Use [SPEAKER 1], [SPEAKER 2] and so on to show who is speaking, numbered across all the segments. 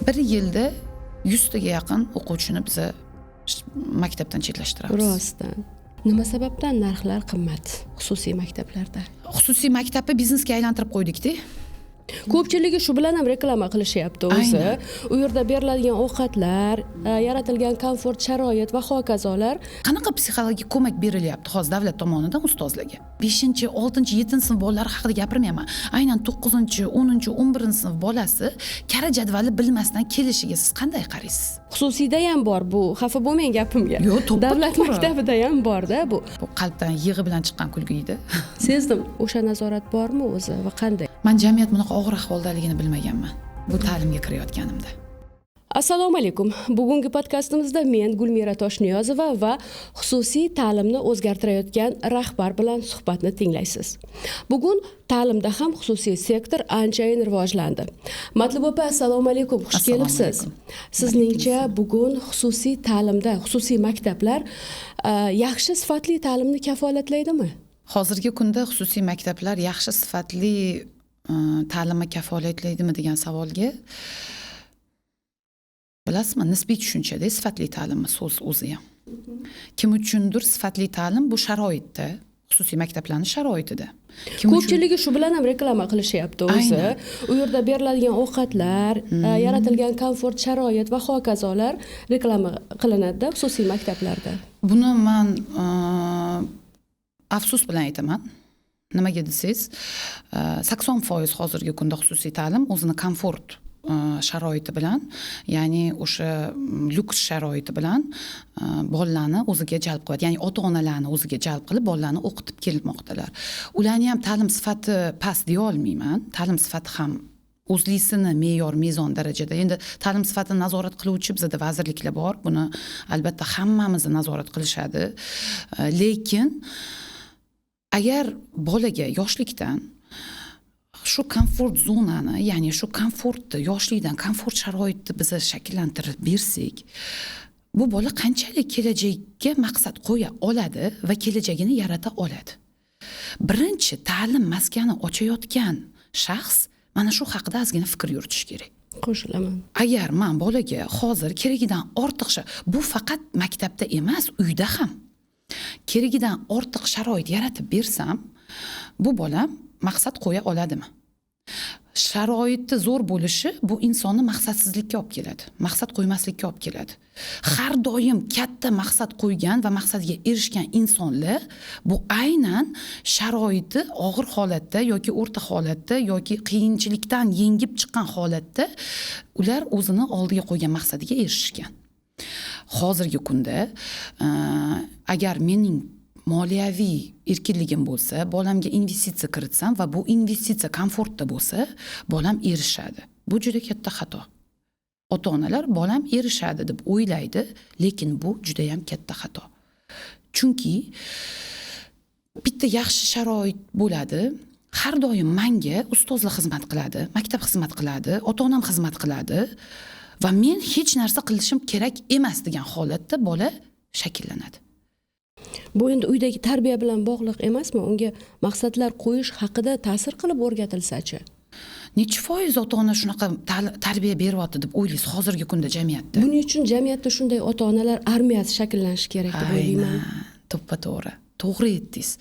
[SPEAKER 1] bir yilda 100 taga yaqin o'quvchini biz maktabdan chetlashtiramiz.
[SPEAKER 2] Rostdan. Nima sababdan narxlar qimmat xususiy maktablarda?
[SPEAKER 1] Xususiy maktabni biznesga aylantirib qo'ydik-da.
[SPEAKER 2] Ko'pchiligi shu bilan ham reklama qilishyapti o'zi. U yerda beriladigan ovqatlar, yaratilgan komfort sharoit va hokazolar.
[SPEAKER 1] Qanaqa psixologik ko'mak berilyapti hozir davlat tomonidan ustozlarga? 5-chi, 6-chi, 7-chi sinf bolalari haqida gapirmayman. Aynan 9-chi, 10-chi, 11-chi sinf bolasi kara jadvali bilmasdan kelishiga siz qanday qaraysiz?
[SPEAKER 2] Xususiyda ham bor bu. Xafa bo'lmang gapimga.
[SPEAKER 1] Yo'q, to'ppa
[SPEAKER 2] davlat
[SPEAKER 1] to'g'ri.
[SPEAKER 2] maktabida ham bor-da bu.
[SPEAKER 1] Bu qalbdan yig'i bilan chiqqan kulgu edi.
[SPEAKER 2] Sezdim, o'sha nazorat bormi o'zi va qanday?
[SPEAKER 1] Men jamiyat bunaqa og'ir ahvoldaligini bilmaganman. Bu ta'limga kirayotganimda.
[SPEAKER 2] Assalomu alaykum. Bugungi podkastimizda men Gulmira Toshniyozova va xususiy ta'limni o'zgartirayotgan rahbar bilan suhbatni tinglaysiz. Bugun ta'limda ham xususiy sektor anchayin rivojlandi. Matlub opa, assalomu alaykum. Xush kelibsiz. Sizningcha bugun xususiy ta'limda, xususiy maktablar yaxshi sifatli ta'limni kafolatlaydimi?
[SPEAKER 1] Hozirgi kunda xususiy maktablar yaxshi sifatli ta'limni kafolatlaydimi degan savolga bilasizmi, nisbiy tushunchada sifatli ta'limni so'z o'zi ham. Kim uchundir sifatli ta'lim bu sharoitda, xususiy maktablarning sharoitida.
[SPEAKER 2] Ko'pchiligi shu bilan ham reklama qilishyapti o'zi. U yerda beriladigan ovqatlar, yaratilgan komfort sharoit va hokazolar reklama qilinadi xususiy maktablarda.
[SPEAKER 1] Buni men afsus bilan aytaman. Nimaga desangiz, 80% hozirgi kunda xususiy ta'lim o'zini komfort sharoiti bilan, ya'ni o'sha lyuks sharoiti bilan bolalarni o'ziga jalb qiladi. Ya'ni ota-onalarni o'ziga jalb qilib bolalarni o'qitib kelmoqdalar. Ularni ham ta'lim sifati past deya olmayman. Ta'lim sifati ham o'zlisini me'yor, mezon darajada. Endi ta'lim sifatini nazorat qiluvchi bizda vazirliklar bor. Buni albatta hammamizni nazorat qilishadi. Lekin agar bolaga yoshlikdan shu komfort zonani, ya'ni shu komfortni yoshlikdan komfort sharoitni biz shakllantirib bersak, bu bola qanchalik kelajakka maqsad qo'ya oladi va kelajagini yarata oladi. Birinchi ta'lim maskani ochayotgan shaxs mana shu haqida ozgina fikr yuritish kerak.
[SPEAKER 2] Qo'shilaman.
[SPEAKER 1] Agar men bolaga hozir keragidan ortiqcha, bu faqat maktabda emas, uyda ham keragidan ortiq sharoit yaratib bersam, bu bola maqsad qo'ya oladimi? Sharoitni zo'r bo'lishi bu insonni maqsadsizlikka olib keladi. Maqsad qo'ymaslikka olib keladi. Har doim katta maqsad qo'ygan va maqsadiga erishgan insonlar bu aynan sharoiti og'ir holatda yoki o'rta holatda yoki qiyinchilikdan yengib chiqqan holatda ular o'zini oldiga qo'ygan maqsadiga erishgan. Hozirgi kunda agar mening moliyaviy erkinligim bo'lsa, bolamga investitsiya kiritsam va bu investitsiya komfortda bo'lsa, bolam erishadi. Bu juda katta xato. Ota-onalar bolam erishadi deb o'ylaydi, lekin bu juda ham katta xato. Chunki bitta yaxshi sharoit bo'ladi. Har doim menga ustozlar xizmat qiladi, maktab xizmat qiladi, ota-onam xizmat qiladi va men hech narsa qilishim kerak emas degan holatda bola shakllanadi.
[SPEAKER 2] Bu endi uydagi tarbiya bilan bog'liq emasmi? Unga maqsadlar qo'yish haqida ta'sir qilib o'rgatilsa-chi?
[SPEAKER 1] Necha foiz ota-ona shunaqa tarbiya beryapti deb o'ylaysiz hozirgi kunda jamiyatda?
[SPEAKER 2] Buning uchun jamiyatda shunday ota-onalar armiyasi shakllanishi kerak deb o'ylayman.
[SPEAKER 1] To'ppa-to'g'ri. To'g'ri aytdingiz.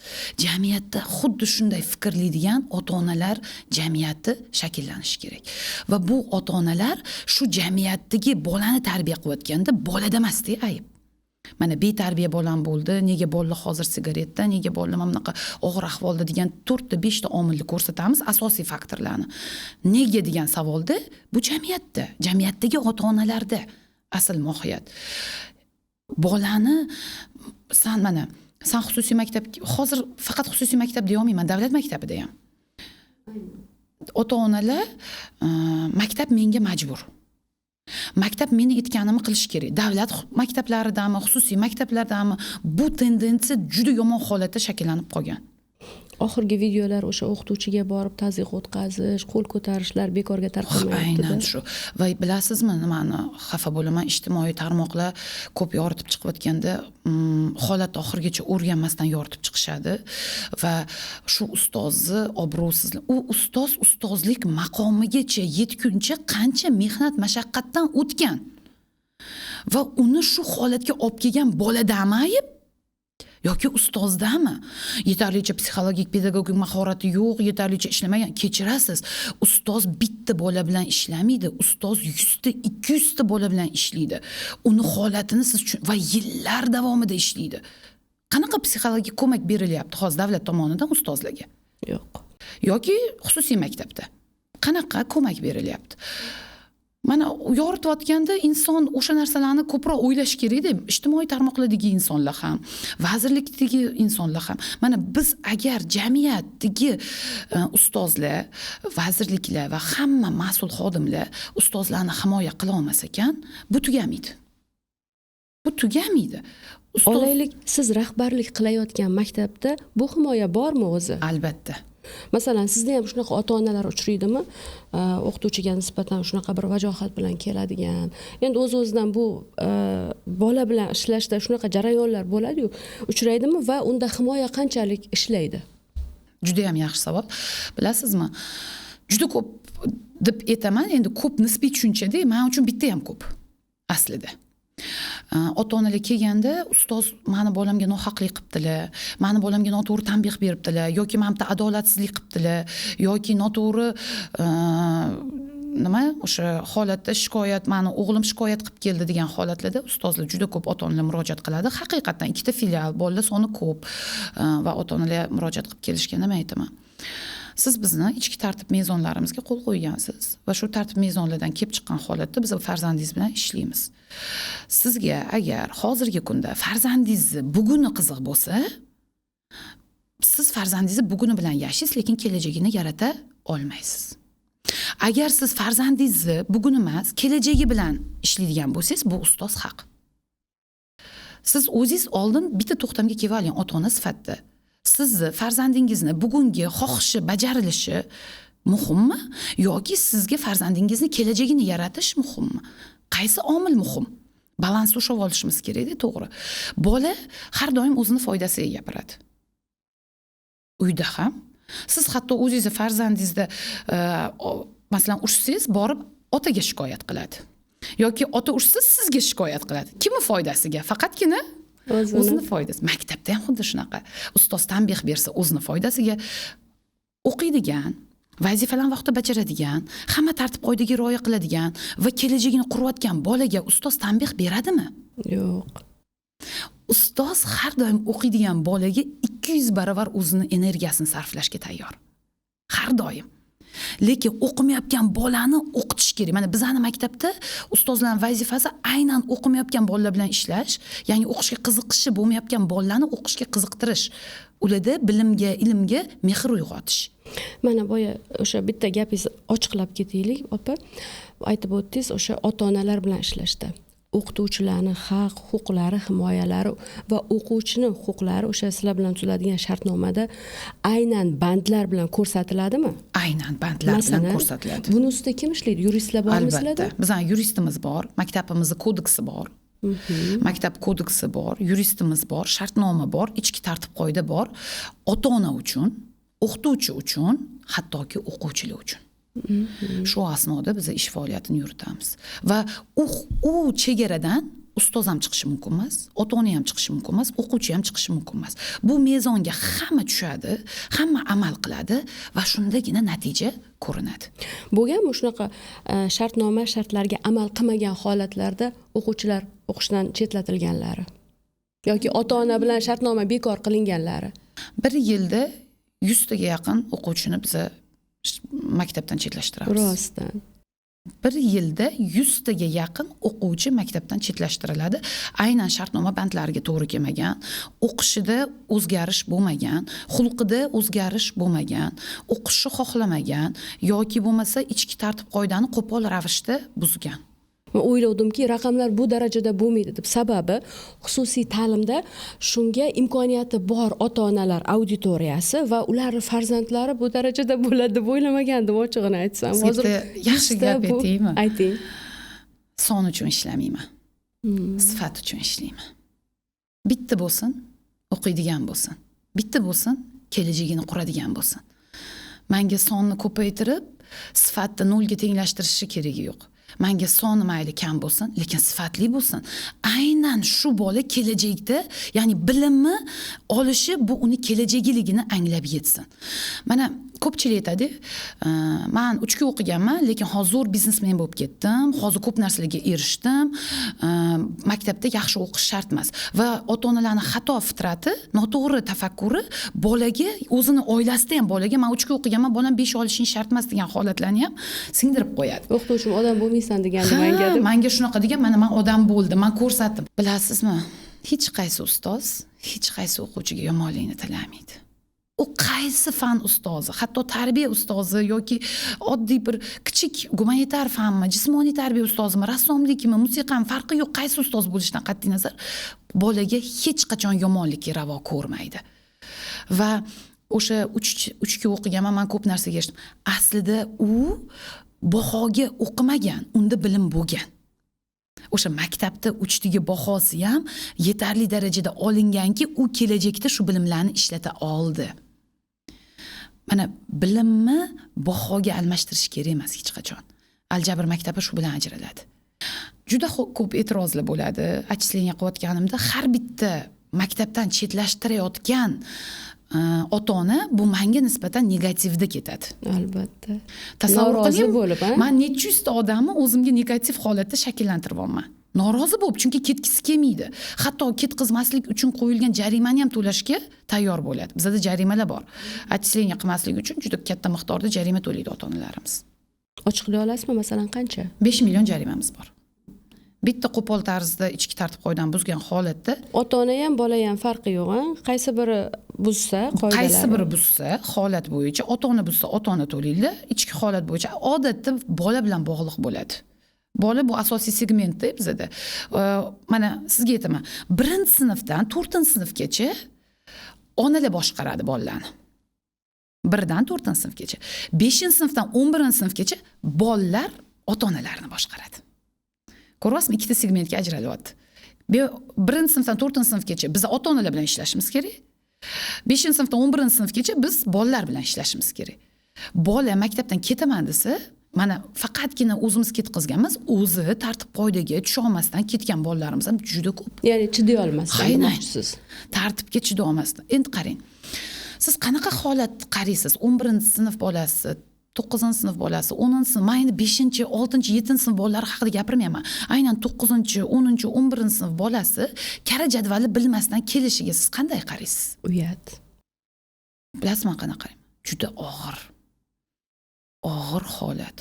[SPEAKER 1] Jamiyatda xuddi shunday fikrlaydigan ota-onalar jamiyati shakllanishi kerak. Va bu ota-onalar shu jamiyatdagi bolani tarbiya qilayotganda bolada emas-da ayb. Mana betarbiya bolam bo'ldi, nega bolalar hozir sigaretda, nega bolalar mana bunaqa og'ir ahvolda degan 4 ta 5 ta omilni ko'rsatamiz, asosiy faktorlarni. Nega degan savolda bu jamiyatda, jamiyatdagi ota-onalarda asl mohiyat. Bolani san xususiy maktab, hozir faqat xususiy maktab deya olmayman, davlat maktabida ham. Ota-onalar maktab menga majbur. Maktab meni aytganimni qilish kerak. Davlat maktablaridami, xususiy maktablardami bu tendensiya juda yomon holatda shakllanib qolgan.
[SPEAKER 2] Oxirgi videolar o'sha o'qituvchiga borib tazyiq o'tkazish, qo'l ko'tarishlar bekorga tarqamayapti-da.
[SPEAKER 1] Aynan shu. Va bilasizmi, nimani xafa bo'laman, ijtimoiy tarmoqlar ko'p yoritib chiqayotganda, holat oxirigacha o'rganmasdan yoritib chiqishadi va shu ustozni obro'sizlik, u ustoz ustozlik maqomigacha yetguncha qancha mehnat mashaqqatdan o'tgan va uni shu holatga olib kelgan boladami ayb yoki ustozdami? Yetarlicha psixologik pedagogik mahorati yo'q, yetarlicha ishlamagan. Kechirasiz, ustoz bitta bola bilan ishlamaydi, ustoz 100 ta 200 ta bola bilan ishlaydi. Uni holatini siz va yillar davomida ishlaydi. Qanaqa psixologik ko'mak berilyapti hozir davlat tomonidan ustozlarga?
[SPEAKER 2] Yo'q.
[SPEAKER 1] Yoki xususiy maktabda qanaqa ko'mak berilyapti? Mana yoritayotganda inson o'sha narsalarni ko'proq o'ylash kerak-da. Ijtimoiy tarmoqlardagi insonlar ham, vazirlikdagi insonlar ham. Mana biz agar jamiyatdagi ustozlar, vazirliklar va hamma mas'ul xodimlar ustozlarni himoya qila olmas ekan, bu tugamaydi. Bu tugamaydi.
[SPEAKER 2] Olaylik, siz rahbarlik qilayotgan maktabda bu himoya bormi o'zi?
[SPEAKER 1] Albatta.
[SPEAKER 2] Masalan, sizda ham shunaqa ota-onalar uchraydimi? O'qituvchiga nisbatan shunaqa bir vajohat bilan keladigan. Endi o'z-o'zidan bu bola bilan ishlashda shunaqa jarayonlar bo'ladi-yu, uchraydimi va unda himoya qanchalik ishlaydi?
[SPEAKER 1] Juda ham yaxshi savol. Bilasizmi? Juda ko'p deb aytaman, endi ko'p nisbiy tushunchada, men uchun bitta ham ko'p aslida. Ota-onalar kelganda ustoz mani bolamga nohaqlik qilibdilar, mani bolamga noto'g'ri tanbeh beribdilar yoki menimda adolatsizlik qilibdilar yoki noto'g'ri nima o'sha holatda shikoyat, mani o'g'lim shikoyat qilib keldi degan holatlarda ustozlar juda ko'p ota-onalar murojaat qiladi. Haqiqatan ikkita filial, bolalar soni ko'p va ota-onalar murojaat qilib kelishganda men aytaman. Siz bizni ichki tartib mezonlarimizga qo'l qo'ygansiz va shu tartib mezonlardan kelib chiqqan holatda biz farzandingiz bilan ishlaymiz. Sizga agar hozirgi kunda farzandingizni buguni qiziq bo'lsa, siz farzandingizni buguni bilan yashaysiz, lekin kelajagini yarata olmaysiz. Agar siz farzandingizni bugun emas, kelajagi bilan ishlaydigan bo'lsangiz, bu ustoz haq. Siz o'zingiz oldin bitta to'xtamga kelib oling ota-ona sifatida. Sizni farzandingizni bugungi xohishi bajarilishi muhimmi yoki sizga farzandingizni kelajagini yaratish muhimmi? Qaysi omil muhim? Balansni ushlab olishimiz kerak-da, to'g'ri. Bola har doim o'zini foydasiga gapiradi. Uyda ham siz hatto o'zingizni farzandingizni masalan ursangiz, borib otaga shikoyat qiladi. Yoki ota ursa sizga shikoyat qiladi. Kimning foydasiga? Faqatgina o'zini foydasi. Maktabda ham xuddi shunaqa. Ustoz tanbeh bersa o'zini foydasiga o'qiydigan, vazifalarni vaqtida bajaradigan, hamma tartib qoidaga rioya qiladigan va kelajagini qurayotgan bolaga ustoz tanbeh beradimi?
[SPEAKER 2] Yo'q.
[SPEAKER 1] Ustoz har doim o'qiydigan bolaga 200 barobar o'zini energiyasini sarflashga tayyor. Har doim. Lekin o'qimayotgan bolani o'qitish kerak. Mana bizning maktabda ustozlarning vazifasi aynan o'qimayotgan bolalar bilan ishlash, ya'ni o'qishga qiziqishi bo'lmayotgan bolalarni o'qishga qiziqtirish, ularda bilimga, ilmga mehr uyg'otish.
[SPEAKER 2] Mana boya o'sha bitta gapingizni ochiqlab ketaylik, opa. Aytib o'tdingiz, o'sha ota-onalar bilan ishlashda o'qituvchilarning haq, huquqlari, himoyalari va o'quvchining huquqlari o'sha sizlar bilan tuziladigan shartnomada aynan bandlar bilan ko'rsatiladimi?
[SPEAKER 1] Aynan bandlar bilan ko'rsatiladi.
[SPEAKER 2] Buni ustida kim ishlaydi? Yuristlar bormi sizlarda?
[SPEAKER 1] Albatta. Bizning yuristimiz bor, maktabimizning kodeksi bor. Maktab kodeksi bor, yuristimiz bor, shartnoma bor, ichki tartib qoida bor. Ota-ona uchun, o'qituvchi uchun, hattoki o'quvchilar uchun. Shu asnoda biz ish faoliyatini yuritamiz va u chegaradan ustoz ham chiqishi mumkin emas, ota-ona ham chiqishi mumkin emas, o'quvchi ham chiqishi mumkin emas. Bu mezonga hamma tushadi, hamma amal qiladi va shundagina natija ko'rinadi.
[SPEAKER 2] Bo'lganmi shunaqa shartnoma shartlarga amal qilmagan holatlarda o'quvchilar o'qishdan chetlatilganlari yoki ota-ona bilan shartnoma bekor qilinganlari? Bir
[SPEAKER 1] yilda 100 taga yaqin o'quvchini biz maktabdan chetlashtiramiz.
[SPEAKER 2] Rostdan.
[SPEAKER 1] Bir yilda 100 taga yaqin o'quvchi maktabdan chetlashtiriladi. Aynan shartnoma bandlariga to'g'ri kelmagan, o'qishida o'zgarish bo'lmagan, xulqida o'zgarish bo'lmagan, o'qishni xohlamagan yoki bo'lmasa ichki tartib qoidani qo'pol ravishda buzgan.
[SPEAKER 2] Men o'ylavdimki, raqamlar bu darajada bo'lmaydi deb. Sababi xususiy ta'limda shunga imkoniyati bor ota-onalar auditoriyasi va ularning farzandlari bu darajada bo'ladi deb o'ylamagandim, ochig'ini aytsam.
[SPEAKER 1] Hozir yaxshi gap aytaymi?
[SPEAKER 2] Ayting.
[SPEAKER 1] Son uchun ishlamayman. Sifat uchun ishlayman. Bitta bo'lsin, o'qiydigan bo'lsin. Bitta bo'lsin, kelajagini quradigan bo'lsin. Menga sonni ko'paytirib, sifatni nolga tenglashtirishni keragi yo'q. Menga soni mayli kam bo'lsin, lekin sifatli bo'lsin. Aynan shu bola kelajakda, ya'ni bilimni olishi bu uni kelajagiligini anglab yetsin. Mana ko'pchilik aytadi, men 3 kun o'qiganman, lekin hozir zo'r biznesmen bo'lib ketdim, hozir ko'p narsalarga erishdim. Maktabda yaxshi o'qish shart emas va ota-onalarning xato fitrati, noto'g'ri tafakkuri bolaga, o'zini oilasida ham bolaga men 3 kun o'qiganman, bolam 5 olishing shart emas degan holatlarni ham singdirib qo'yadi.
[SPEAKER 2] O'qituvchim odam bo'lmaysan degandi menga.
[SPEAKER 1] Menga shunaqa degan, mana men odam bo'ldim, men ko'rsatdim. Bilasizmi? Hech qaysi ustoz, hech qaysi o'quvchiga yomonlikni tilamaydi. U qaysi fan ustozi, hatto tarbiya ustozi yoki oddiy bir kichik gumanitar fanmi, jismoniy tarbiya ustozimi, rassomlikmi, musiqami farqi yo'q, qaysi ustoz bo'lishidan qat'iy nazar bolaga hech qachon yomonlikka ravo ko'rmaydi. Va o'sha 3 kun o'qiganman, men ko'p narsaga erishdim. Aslida u bahoga o'qimagan, unda bilim bo'lgan. O'sha maktabda 3 bahosi ham yetarli darajada olinganki, u kelajakda shu bilimlarni ishlata oldi. Mana bilimni bahoga almashtirish kerak emas hech qachon. Aljabr maktabi shu bilan ajraladi. Juda ko'p e'tirozlar bo'ladi. Отчисление qilayotganimda har bitta maktabdan chetlashtirayotgan ota-ona bu menga nisbatan negativda ketadi.
[SPEAKER 2] Albatta.
[SPEAKER 1] Tasavvur qiling,
[SPEAKER 2] bo'lib,
[SPEAKER 1] men necha yuzta odamni o'zimga negativ holatda shakllantiryapman. Norozi bo'lib, chunki ketgisi kelmaydi. Hatto ketkizmaslik uchun qo'yilgan jarimani ham to'lashga tayyor bo'ladi. Bizda jarimalar bor. Отчисление qilmaslik uchun juda katta miqdorda jarima to'laydi ota-onalarimiz.
[SPEAKER 2] Ochiqlay olasizmi, masalan, qancha?
[SPEAKER 1] 5 million jarimamiz bor. Bitta qo'pol tarzda ichki tartib-qoidalarni buzgan holatda
[SPEAKER 2] ota-ona ham, bola ham farqi yo'q, a? Qaysi biri buzsa, qoidalar.
[SPEAKER 1] Qaysi biri buzsa, holat bo'yicha ota-ona buzsa, ota-ona to'laydi. Ichki holat bo'yicha odatda bola bilan bog'liq bo'ladi. Bola bu asosiy segmentda bizda. Mana sizga aytaman, 1-sinfdan 4-sinfgacha onalar boshqaradi bolalarni. 1dan 4-sinfgacha. 5-sinfdan 11-sinfgacha bolalar ota-onalarni boshqaradi. Ko'ryapsizmi, ikkita segmentga ajralyapti. 1-sinfdan 4-sinfgacha biz ota-onalar bilan ishlashimiz kerak. 5-sinfdan 11-sinfgacha biz bolalar bilan ishlashimiz kerak. Bola maktabdan ketaman desa, mana faqatgina o'zimiz ketkizganmiz, o'zi tartib-qoidaga tusha olmasdan ketgan bolalarimiz ham juda ko'p.
[SPEAKER 2] Ya'ni chiday olmasdan demoqchisiz.
[SPEAKER 1] Tartibga chiday olmasdan. Endi qarang. Siz qanaqa holat qaraysiz? 11-sinf bolasi, 9-sinf bolasi, 10-sinf, men endi 5-chi, 6-chi, 7-sinf bolalar haqida gapirmayman. Aynan 9-chi, 10-chi, 11-sinf bolasi kara jadvali bilmasdan kelishiga siz qanday qaraysiz?
[SPEAKER 2] Uyat.
[SPEAKER 1] Bilasizmi qanaqa qarayman? Juda og'ir. Og'ir holat.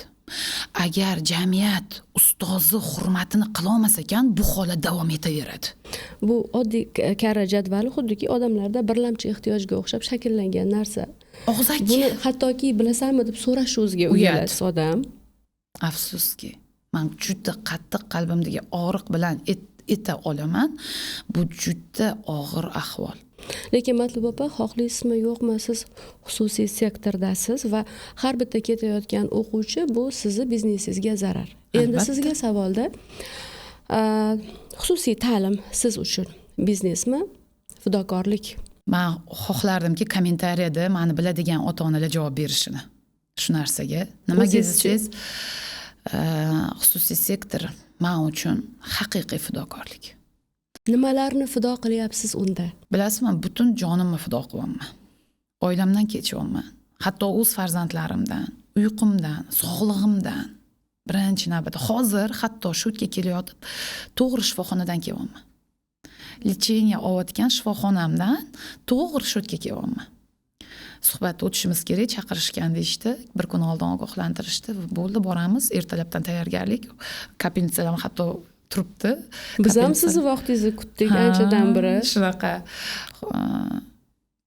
[SPEAKER 1] Agar jamiyat ustozi hurmatini qila olmas ekan, bu holat davom etaveradi.
[SPEAKER 2] Bu oddiy kara jadvali xuddiki odamlarda birlamchi ehtiyojga o'xshab shakllangan narsa.
[SPEAKER 1] Og'zaki.
[SPEAKER 2] Buni hattoki bilasanmi deb so'rash o'ziga uyalasiz odam.
[SPEAKER 1] Afsuski, men juda qattiq qalbimdagi og'riq bilan eta olaman. Bu juda og'ir ahvol.
[SPEAKER 2] Lekin Matlub opa, xohlaysizmi yo'qmi, siz xususiy sektordasiz va har bitta ketayotgan o'quvchi bu sizni biznesingizga zarar. Endi sizga savolda, xususiy ta'lim siz uchun biznesmi, fidokorlik?
[SPEAKER 1] Men xohlardimki kommentariyada meni biladigan ota-onalar javob berishini. Shu narsaga. Nimaga desangiz, xususiy sektor men uchun haqiqiy fidokorlik.
[SPEAKER 2] Nimalarni fido qilyapsiz unda?
[SPEAKER 1] Bilasizmi, butun jonimni fido qilyapman. Oilamdan kechyapman. Hatto o'z farzandlarimdan, uyqumdan, sog'lig'imdan. Birinchi navbatda hozir hatto shu yerga kelayotib, to'g'ri shifoxonadan kelyapman. Lecheniya olayotgan shifoxonamdan to'g'ri shu yerga kelyapman. Suhbat o'tishimiz kerak, chaqirishgan deyishdi. Bir kun oldin ogohlantirishdi. Bo'ldi, boramiz, ertalabdan tayyorgarlik. Kapelnitsalar hatto turibdi.
[SPEAKER 2] Biz ham sizni vaqtingizni kutdik anchadan beri.
[SPEAKER 1] Shunaqa.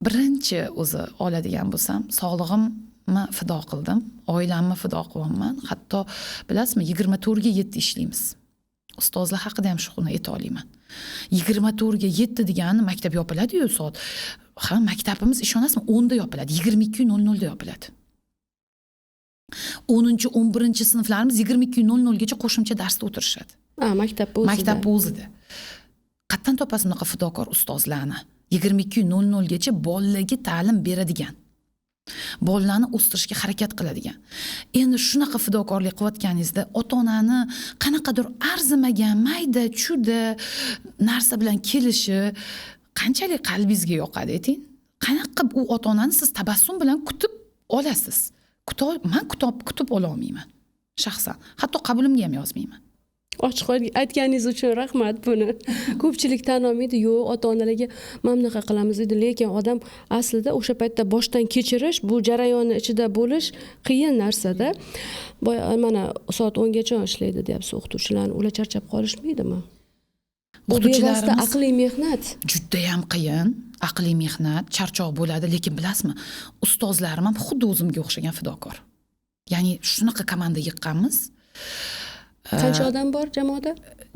[SPEAKER 1] Birinchi o'zi oladigan bo'lsam, sog'lig'imni fido qildim, oilamni fido qilyapman. Hatto bilasizmi, 24 ga 7 ishlaymiz. ustozlar haqida ham shuni ayta olaman. 24 ga 7 degani maktab yopiladi-yu soat. Ha, maktabimiz ishonasizmi 10 da yopiladi, 22:00 da yopiladi. 10-11 sinflarimiz 22:00 gacha qo'shimcha darsda o'tirishadi.
[SPEAKER 2] Maktab o'zida.
[SPEAKER 1] Maktab o'zida. Qatdan topasiz bunaqa fidokor ustozlarni? 22:00 gacha bolalarga ta'lim beradigan. Bolalarni o'stirishga harakat qiladigan. Endi shunaqa fidokorlik qilayotganingizda ota-onani qanaqadir arzimagan mayda-chuda narsa bilan kelishi qanchalik qalbingizga yoqadi ayting? Qanaqa u ota-onani siz tabassum bilan kutib olasiz? Men kutib ola olmayman shaxsan. Hatto qabulimga ham yozmayman.
[SPEAKER 2] Ochiq aytganingiz uchun rahmat buni. Ko'pchilik tan olmaydi, yo'q, ota-onalarga mana bunaqa qilamiz deydi, lekin odam aslida o'sha paytda boshdan kechirish, bu jarayonni ichida bo'lish qiyin narsada. Mana soat 10 gacha ishlaydi deyapsiz o'qituvchilar, ular charchab qolishmaydimi? O'qituvchilarimiz aqliy mehnat.
[SPEAKER 1] Juda ham qiyin, aqliy mehnat, charchoq bo'ladi, lekin bilasizmi, ustozlarim ham xuddi o'zimga o'xshagan fidokor. Ya'ni shunaqa komanda yiqqanmiz.
[SPEAKER 2] Qancha odam bor jamoada?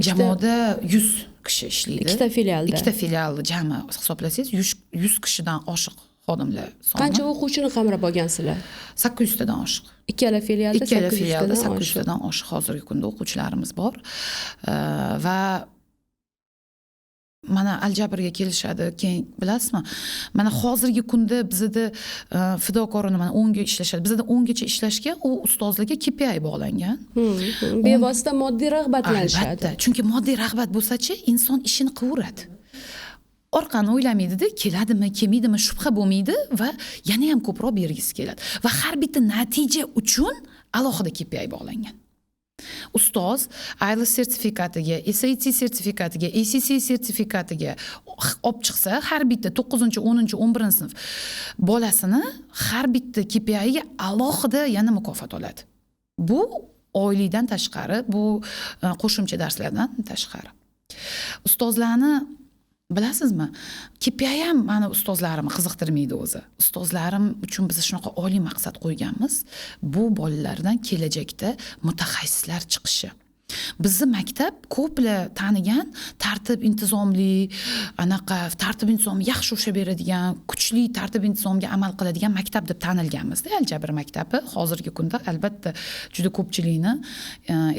[SPEAKER 1] Jamoada 100 kishi ishlaydi.
[SPEAKER 2] Ikkita filialda.
[SPEAKER 1] Ikkita filialda jami hisoblasangiz 100 kishidan oshiq xodimlar soni.
[SPEAKER 2] Qancha o'quvchini qamrab olgansizlar?
[SPEAKER 1] 800 tadan oshiq.
[SPEAKER 2] Ikkala filialda
[SPEAKER 1] 800 tadan oshiq hozirgi kunda o'quvchilarimiz bor. Va mana Aljabrga kelishadi. Keyin bilasizmi? Mana hozirgi kunda bizda fidokorona mana 10 ga ishlashadi. Bizda 10 gacha ishlashga u ustozlarga KPI bog'langan.
[SPEAKER 2] Bevosita moddiy rag'batlanishadi.
[SPEAKER 1] Albatta, chunki moddiy rag'bat bo'lsa-chi, inson ishini qilaveradi. Orqani o'ylamaydida, keladimi, kelmaydimi shubha bo'lmaydi va yana ham ko'proq bergisi keladi. Va har bitta natija uchun alohida KPI bog'langan. Ustoz IELTS sertifikatiga, SAT sertifikatiga, ACC sertifikatiga olib chiqsa, har bitta 9, 10, 11 sinf bolasini har bitta KPIga alohida yana mukofot oladi. Bu oylikdan tashqari, bu qo'shimcha darslardan tashqari. Ustozlarni bilasizmi? KPI ham meni ustozlarimni qiziqtirmaydi o'zi. Ustozlarim uchun biz shunaqa oliy maqsad qo'yganmiz. Bu bolalardan kelajakda mutaxassislar chiqishi. Bizni maktab ko'plar tanigan, tartib intizomli, anaqa tartib intizomni yaxshi ushlab beradigan, kuchli tartib intizomga amal qiladigan maktab deb tanilganmiz-da, Aljabr maktabi. Hozirgi kunda albatta juda ko'pchilikni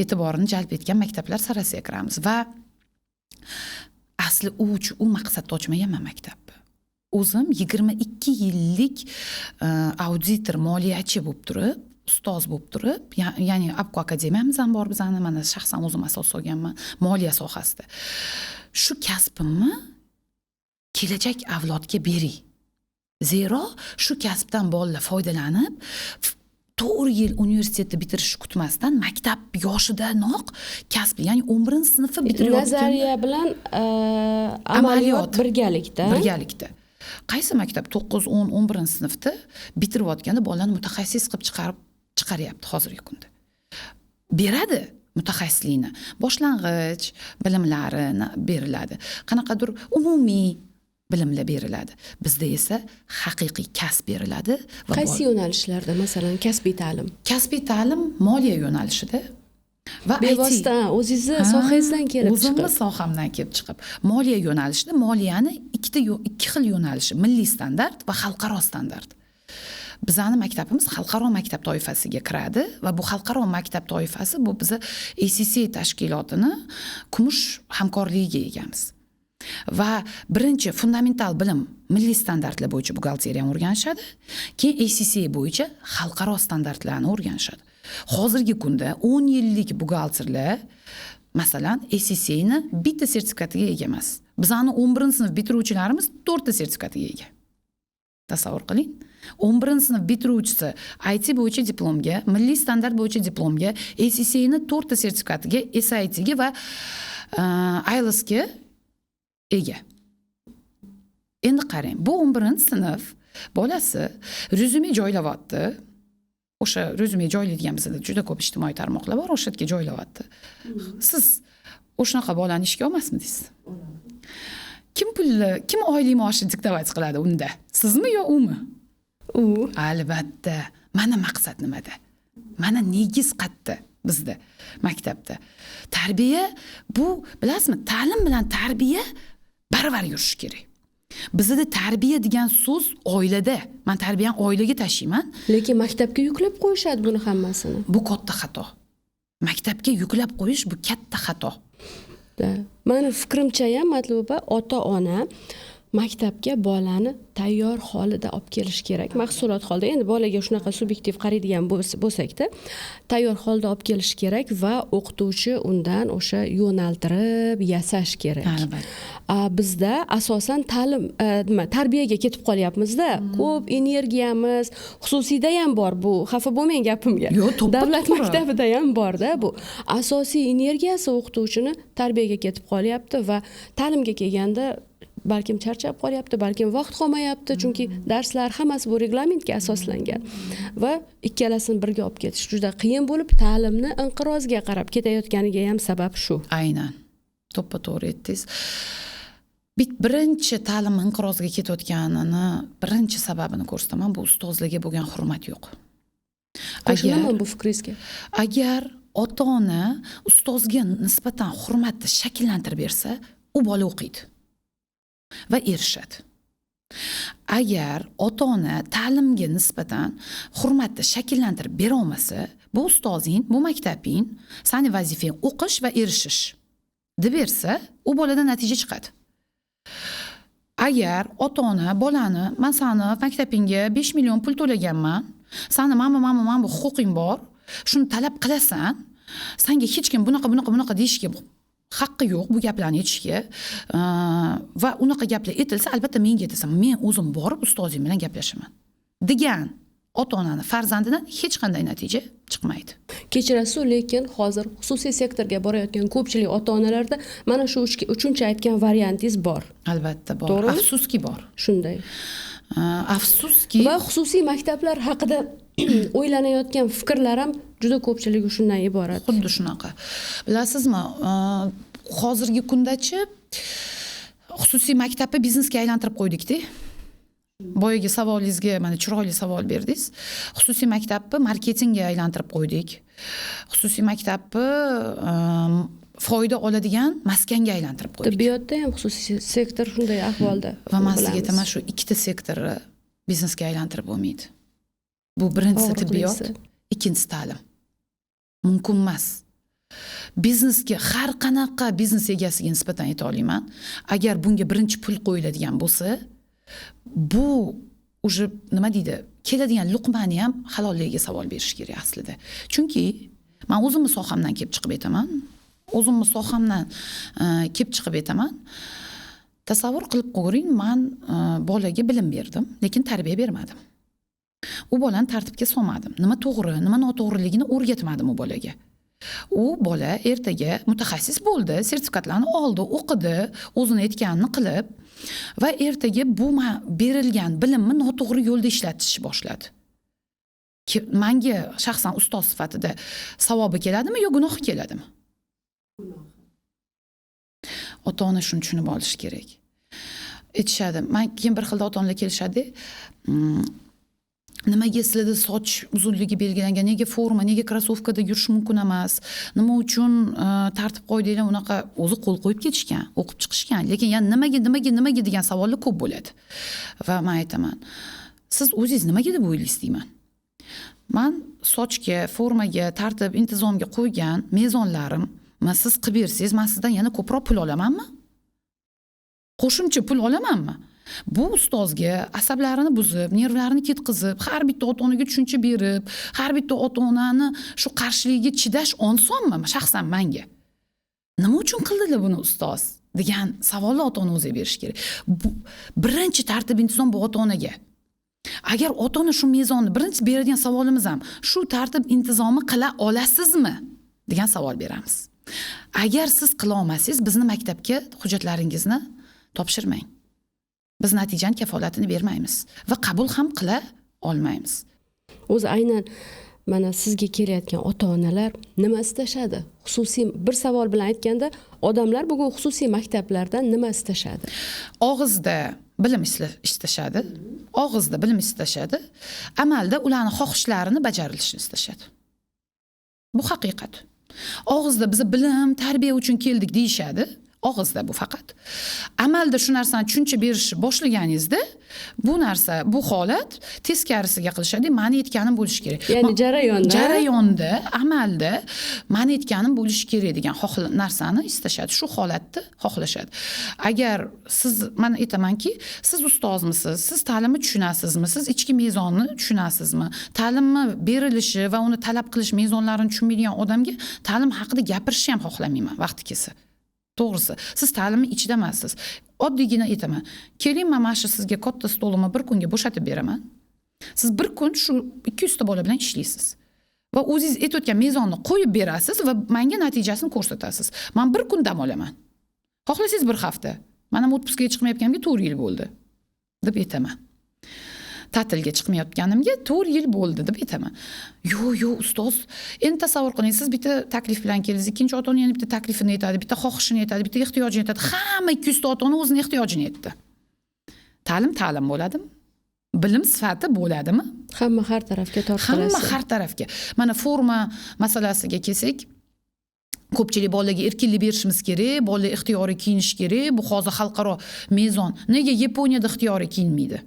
[SPEAKER 1] e'tiborini jalb etgan maktablar sarasiga kiramiz va asli u maqsadda ochmaganman maktabni. O'zim 22 yillik auditor, moliyachi bo'lib turib, ustoz bo'lib turib, ya'ni Abko akademiyamiz ham bor bizani, mana shaxsan o'zim asos solganman moliya sohasida. Shu kasbimni kelajak avlodga beray. Zero shu kasbdan bolalar foydalanib 4 yil universitetni bitirishni kutmasdan maktab yoshidanoq kasb, ya'ni 11-sinfni bitirayotgan
[SPEAKER 2] nazariya bilan amaliyot birgalikda.
[SPEAKER 1] Qaysi maktab 9, 10, 11-sinfda bitirayotganda bolalarni mutaxassis qilib chiqaryapti hozirgi kunda. Beradi mutaxassislikni, boshlang'ich bilimlarini beriladi. Qanaqadir umumiy bilimlar beriladi. Bizda esa haqiqiy kasb beriladi.
[SPEAKER 2] Qaysi yo'nalishlarda, masalan, kasbiy ta'lim?
[SPEAKER 1] Kasbiy ta'lim moliya yo'nalishida va
[SPEAKER 2] bevosita o'zingizni sohangizdan kelib chiqib.
[SPEAKER 1] O'zimning sohamdan kelib chiqib. Moliya yo'nalishida moliyani ikki xil yo'nalishi, milliy standart va xalqaro standart. Bizning maktabimiz xalqaro maktab toifasiga kiradi va bu xalqaro maktab toifasi bu bizni ACC tashkilotini kumush hamkorligiga egamiz. Va birinchi fundamental bilim milliy standartlar bo'yicha buxgalteriyani o'rganishadi, keyin ACC bo'yicha xalqaro standartlarni o'rganishadi. Hozirgi kunda 10 yillik buxgalterlar masalan ACC ni bitta sertifikatiga ega emas. Bizning 11-sinf bitiruvchilarimiz 4 ta sertifikatiga ega. Tasavvur qiling. 11-sinf bitiruvchisi IT bo'yicha diplomga, milliy standart bo'yicha diplomga, ACC ni 4 ta sertifikatiga, SAT ga va IELTS ga ega. Endi qarang, bu 11-sinf bolasi rezyume joylayapti. O'sha rezyume joylaydigan bizda juda ko'p ijtimoiy tarmoqlar bor, o'sha yerga joylayapti. Siz o'shanaqa bolani ishga olmasmisiz? Kim oylik maoshini diktovat qiladi unda? Sizmi yo umi?
[SPEAKER 2] U.
[SPEAKER 1] Albatta. Mana maqsad nimada? Mana negiz qayerda? bizda maktabda. Tarbiya bu, bilasizmi, ta'lim bilan tarbiya baravar yurishi kerak. Bizda tarbiya degan so'z oilada. Men tarbiyani oilaga tashiyman.
[SPEAKER 2] Lekin maktabga yuklab qo'yishadi buni hammasini.
[SPEAKER 1] Bu katta xato. Maktabga yuklab qo'yish bu katta xato.
[SPEAKER 2] Meni fikrimcha ham Matluba, ota-ona maktabga bolani tayyor holida olib kelish kerak. Mahsulot holida, endi bolaga shunaqa subyektiv qaraydigan bo'lsak-da, tayyor holda olib kelish kerak va o'qituvchi undan o'sha yo'naltirib yasash kerak. Bizda asosan ta'lim, tarbiyaga ketib qolyapmiz-da. Ko'p energiyamiz, xususiyda ham bor bu. Xafa bo'lmang gapimga. Davlat maktabida ham bor-da bu. Asosiy energiyasi o'qituvchini tarbiyaga ketib qolyapti va ta'limga kelganda balkim charchab qolyapti, balkim vaqt qolmayapti, chunki darslar hammasi bu reglamentga asoslangan va ikkalasini birga olib ketish juda qiyin bo'lib, ta'limni inqirozga qarab ketayotganiga ham sabab shu.
[SPEAKER 1] Aynan. To'ppa-to'g'ri aytdingiz. Birinchi ta'lim inqirozga ketayotganini birinchi sababini ko'rsataman, bu ustozlarga bo'lgan hurmat yo'q.
[SPEAKER 2] Qo'shilaman bu fikringizga.
[SPEAKER 1] Agar ota-ona ustozga nisbatan hurmatni shakllantirib bersa, u bola o'qiydi va erishadi. Agar ota-ona ta'limga nisbatan hurmatni shakllantirib bera olmasa, bu ustozing, bu maktabing, seni vazifang o'qish va erishish deb bersa, u boladan natija chiqadi. Agar ota-ona bolani, men seni maktabingga 5 million pul to'laganman, seni mana bu huquqing bor, shuni talab qilasan, senga hech kim bunaqa deyishga haqqi yo'q bu gaplarni aytishga va unaqa gaplar aytilsa, albatta menga aytasan, men o'zim borib ustozim bilan gaplashaman degan ota-onani farzandidan hech qanday natija chiqmaydi.
[SPEAKER 2] Kechirasiz, lekin hozir xususiy sektorga borayotgan ko'pchilik ota-onalarda mana shu uchinchi aytgan variantingiz bor.
[SPEAKER 1] Albatta bor.
[SPEAKER 2] To'g'rimi?
[SPEAKER 1] Afsuski bor.
[SPEAKER 2] Shunday.
[SPEAKER 1] Afsuski
[SPEAKER 2] va xususiy maktablar haqida o'ylanayotgan fikrlar ham juda ko'pchiligi shundan iborat.
[SPEAKER 1] Xuddi shunaqa. Bilasizmi, hozirgi kundachi xususiy maktabni biznesga aylantirib qo'ydik-da. Boyagi savolingizga mana chiroyli savol berdingiz. Xususiy maktabni marketingga aylantirib qo'ydik. Xususiy maktabni foyda oladigan maskanga aylantirib qo'ydik.
[SPEAKER 2] Tibbiyotda ham xususiy sektor shunday ahvolda.
[SPEAKER 1] Va men sizga aytaman, shu ikkita sektorni biznesga aylantirib bo'lmaydi. Bu birinchisi tibbiyot, ikkinchisi ta'lim. Mumkin emas. Biznesga har qanaqa biznes egasiga nisbatan ayta olaman, agar bunga birinchi pul qo'yiladigan bo'lsa, bu уже nima deydi, keladigan luqmani ham halolligiga savol berish kerak aslida. Chunki men o'zimni sohamdan kelib chiqib aytaman. Tasavvur qilib ko'ring, men bolaga bilim berdim, lekin tarbiya bermadim. U bolani tartibga solmadim. Nima to'g'ri, nima noto'g'riligini o'rgatmadim u bolaga. U bola ertaga mutaxassis bo'ldi, sertifikatlarni oldi, o'qidi, o'zini aytganini qilib va ertaga bu berilgan bilimni noto'g'ri yo'lda ishlatishni boshladi. Menga shaxsan ustoz sifatida savobi keladimi yo gunohi keladimi? Ota-ona shuni tushunib olish kerak. Aytishadi, men keyin bir xilda ota-onalar kelishadi. Nimaga sizlarda soch uzunligi belgilangan, nega forma, nega krossovkada yurish mumkin emas, nima uchun tartib qoidanglar unaqa o'zi qo'l qo'yib ketishgan, o'qib chiqishgan, lekin yana nimaga degan savollar ko'p bo'ladi. Va men aytaman, siz o'zingiz nimaga deb o'ylaysiz deyman. Men sochga, formaga, tartib, intizomga qo'ygan mezonlarim siz qilib bersangiz, men sizdan yana ko'proq pul olamanmi? Qo'shimcha pul olamanmi? Bu ustozga asablarini buzib, nervlarini ketkizib, har bitta ota-onaga tushuncha berib, har bitta ota-onani shu qarshiligiga chidash osonmi? Shaxsan menga. Nima uchun qildilar buni ustoz? degan savolni ota-ona o'zi berish kerak. Bu birinchi tartib intizom bu ota-onaga. Agar ota-ona shu mezonni birinchi beradigan savolimiz ham shu tartib intizomni qila olasizmi degan savol beramiz. Agar siz qila olmasangiz, bizni maktabga hujjatlaringizni topshirmang. Biz natijani kafolatini bermaymiz va qabul ham qila olmaymiz.
[SPEAKER 2] O'zi aynan mana sizga kelayotgan ota-onalar nima istashadi? Xususiy bir savol bilan aytganda, odamlar bugun xususiy maktablardan nima istashadi?
[SPEAKER 1] Og'izda bilim istashadi. Og'izda bilim istashadi. Amalda ularning xohishlarini bajarilishini istashadi. Bu haqiqat. Og'izda biz bilim, tarbiya uchun keldik deyishadi. Og'izda bu faqat. Amalda shu narsani tushuncha berishni boshlaganingizda bu narsa, bu holat teskarisiga qilishadi. Mani aytganim bo'lishi kerak.
[SPEAKER 2] Ya'ni
[SPEAKER 1] jarayonda, amalda mani aytganim bo'lishi kerak degan narsani istashadi. Shu holatni xohlashadi. Agar siz, men aytamanki, siz ustozmisiz, siz ta'limni tushunasizmi, siz ichki mezonni tushunasizmi, ta'limni berilishi va uni talab qilish mezonlarini tushunmaydigan odamga ta'lim haqida gapirishni ham xohlamayman vaqti kelsa. To'g'risi, siz ta'limni ichida emassiz. Oddiygina aytaman. Keling, men mana shu sizga katta stolimni bir kunga bo'shatib beraman. Siz bir kun shu 200 ta bola bilan ishlaysiz. Va o'zingiz aytayotgan mezonni qo'yib berasiz va menga natijasini ko'rsatasiz. Men bir kun dam olaman. Xohlasangiz bir hafta. Men ham otpuskaga chiqmayotganimga 4 yil bo'ldi deb aytaman. Ta'tilga chiqmayotganimga 4 yil bo'ldi deb aytaman. Yo, ustoz, endi tasavvur qiling, siz bitta taklif bilan keldingiz, ikkinchi ota-ona yana bitta taklifini aytadi, bitta xohishini aytadi, bitta ehtiyojini aytadi. Hamma 200 ta ota-ona o'zining ehtiyojini aytdi. Ta'lim bo'ladimi? Bilim sifati bo'ladimi?
[SPEAKER 2] Hamma har tarafga tortiladi.
[SPEAKER 1] Hamma har tarafga. Mana forma masalasiga kelsak, ko'pchilik bolaga erkinlik berishimiz kerak, bola ixtiyoriy kiyinish kerak. Bu hozir xalqaro mezon. Nega Yaponiyada ixtiyoriy kiyinmaydi?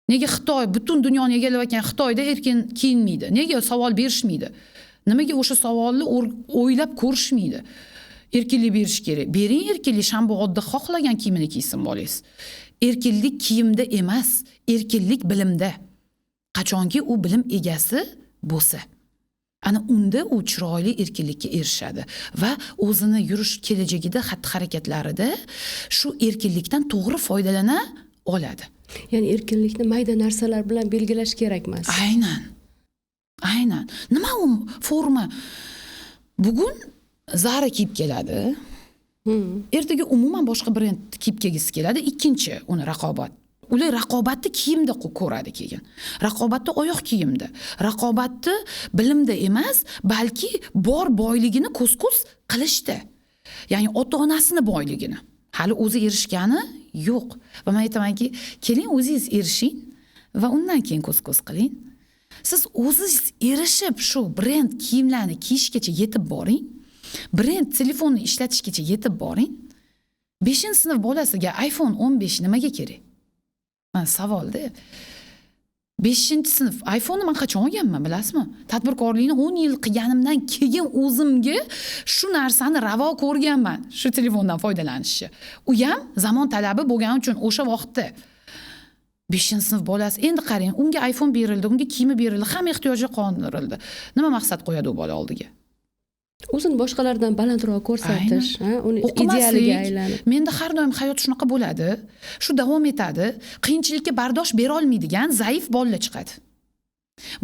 [SPEAKER 1] Nega Xitoy, butun dunyoni egallayotgan Xitoyda erkin kiyinmaydi? Nega savol berishmaydi? Nimaga o'sha savolni o'ylab ko'rishmaydi? Erkinlik berish kerak. Bering erkinlik, shanba oddiy xohlagan kiyimini kiysin bolangiz. Erkinlik kiyimda emas, erkinlik bilimda. Qachonki u bilim egasi bo'lsa, ana unda u chiroyli erkinlikka erishadi va o'zini yurish kelajagida, xatti-harakatlarida shu erkinlikdan to'g'ri foydalana oladi.
[SPEAKER 2] Ya'ni erkinlikni mayda narsalar bilan belgilash kerak emas.
[SPEAKER 1] Aynan. Nima u forma? Bugun Zara kiyib keladi. Ertaga umuman boshqa brend kiyib kelgisi keladi. Ikkinchi uni raqobat. Ular raqobatni kiyimda ko'radi keyin. Raqobatni oyoq kiyimda. Raqobatni bilimda emas, balki bor boyligini ko'z-ko'z qilishda. Ya'ni ota-onasini boyligini. Hali o'zi erishgani yo'q. Va men aytamanki, keling o'zingiz erishing va undan keyin ko'z-ko'z qiling. Siz o'zingiz erishib shu brend kiyimlarni kiyishgacha yetib boring. Brend telefonni ishlatishgacha yetib boring. 5-sinf bolasiga iPhone 15 nimaga kerak? Mana savolda. 5-sinf iPhone men qachon olganman, bilasizmi? Tadbirkorlikni 10 yil qilganimdan keyin o'zimga shu narsani ravo ko'rganman, shu telefondan foydalanishni. U ham zamon talabi bo'lgani uchun o'sha vaqtda 5-sinf bolasi, endi qarang, unga iPhone berildi, unga kiyimi berildi, hamma ehtiyoji qondirildi. Nima maqsad qo'yadi u bola oldiga?
[SPEAKER 2] O'zini boshqalardan balandroq ko'rsatish, uni idealiga aylanib.
[SPEAKER 1] Menda har doim hayot shunaqa bo'ladi. Shu davom etadi. Qiyinchilikka bardosh bera olmaydigan zaif bolalar chiqadi.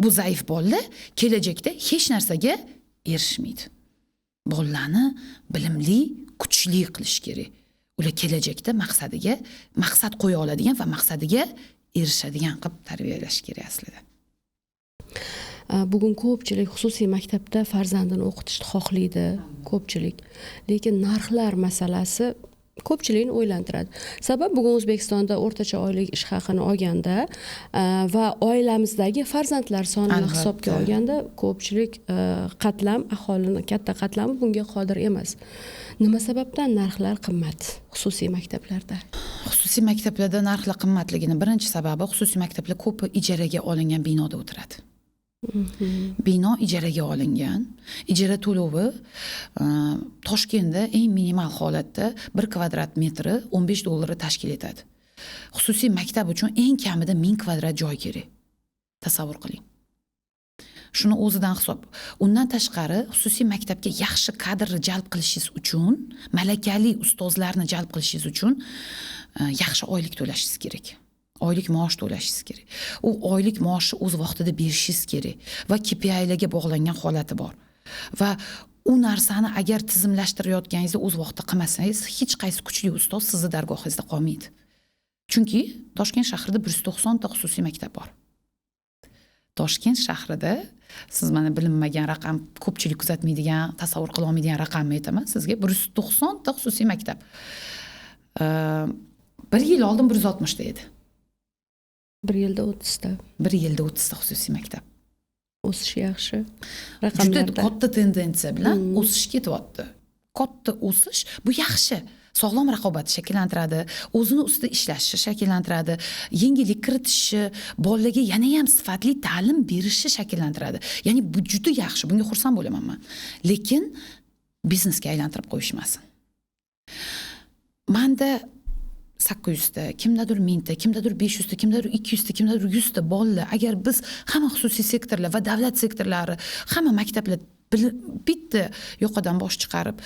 [SPEAKER 1] Bu zaif bolalar kelajakda hech narsaga erishmaydi. Bolalarni bilimli, kuchli qilish kerak. Ular kelajakda maqsad qo'ya oladigan va maqsadiga erishadigan qilib tarbiyalash kerak aslida.
[SPEAKER 2] Bugun ko'pchilik xususiy maktabda farzandini o'qitishni xohlaydi, ko'pchilik. Lekin narxlar masalasi ko'pchilikni o'ylantiradi. Sabab bugun O'zbekistonda o'rtacha oylik ish haqini olganda va oilamizdagi farzandlar sonini hisobga olganda ko'pchilik aholining katta qatlami bunga qodir emas. Nima sababdan narxlar qimmat xususiy maktablarda?
[SPEAKER 1] Xususiy maktablarda narxlar qimmatligining birinchi sababi, xususiy maktablar ko'pi ijaraga olingan binoda o'tiradi. Bino ijaraga olingan. Ijara to'lovi Toshkentda eng minimal holatda 1 kvadrat metri $15 tashkil etadi. Xususiy maktab uchun eng kamida 1000 kvadrat joy kerak. Tasavvur qiling. Shuni o'zidan hisob. Undan tashqari xususiy maktabga yaxshi kadrni jalb qilishingiz uchun, malakali ustozlarni jalb qilishingiz uchun yaxshi oylik to'lashingiz kerak. Oylik maosh to'lashingiz kerak. U oylik maoshni o'z vaqtida berishingiz kerak va KPIlarga bog'langan holati bor. Va u narsani agar tizimlashtirayotganingizda o'z vaqtida qilmasangiz, hech qaysi kuchli ustoz sizni dargohingizda qolmaydi. Chunki Toshkent shahrida 190 ta xususiy maktab bor. Toshkent shahrida siz mana bilinmagan raqam, ko'pchilik kuzatmaydigan, tasavvur qila olmaydigan raqamni aytaman sizga, 190 ta xususiy maktab. 1 yil oldin 160 ta edi.
[SPEAKER 2] 1 yilda 30 ta.
[SPEAKER 1] 1 yilda 30 ta xususiy maktab.
[SPEAKER 2] o'sish yaxshi.
[SPEAKER 1] Juda
[SPEAKER 2] Raqamlarda.
[SPEAKER 1] katta tendensiya bilan o'sish ketyapti. Katta o'sish bu yaxshi. Sog'lom raqobat shakllantiradi, o'zini ustida ishlashi shakllantiradi, yengillik kiritishi, bolalarga yana ham sifatli ta'lim berishi shakllantiradi. Ya'ni bu juda yaxshi, bunga xursand bo'laman men. Lekin biznesga aylantirib qo'yishmasin. Menda 800 ta, kimdadir 1000 ta, kimdadir 500 ta, kimdadir 200 ta, kimdadir 100 ta bolalar, agar biz hamma xususiy sektorlar va davlat sektorlari, hamma maktablar bitta yoqadan bosh chiqarib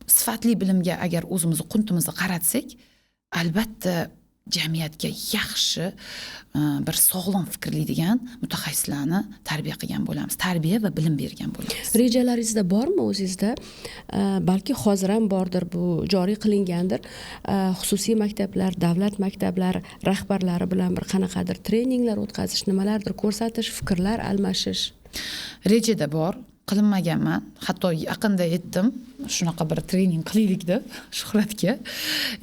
[SPEAKER 1] sifatli bilimga agar o'zimizni quntimizni qaratsak, albatta jamiyatga yaxshi bir sog'lom fikrlaydigan mutaxassislarni tarbiya qilgan bo'lamiz, tarbiya va bilim bergan bo'lamiz.
[SPEAKER 2] Rejalaringizda bormi o'zingizda? Balki hozir ham bordir, bu joriy qilingandir. Xususiy maktablar, davlat maktablari rahbarlari bilan bir qanaqadir treninglar o'tkazish, nimalardir ko'rsatish, fikrlar almashish.
[SPEAKER 1] Rejada bor, qilinmaganman. Hatto yaqinda aytdim, shunaqa bir trening qilaylik deb Shuhratga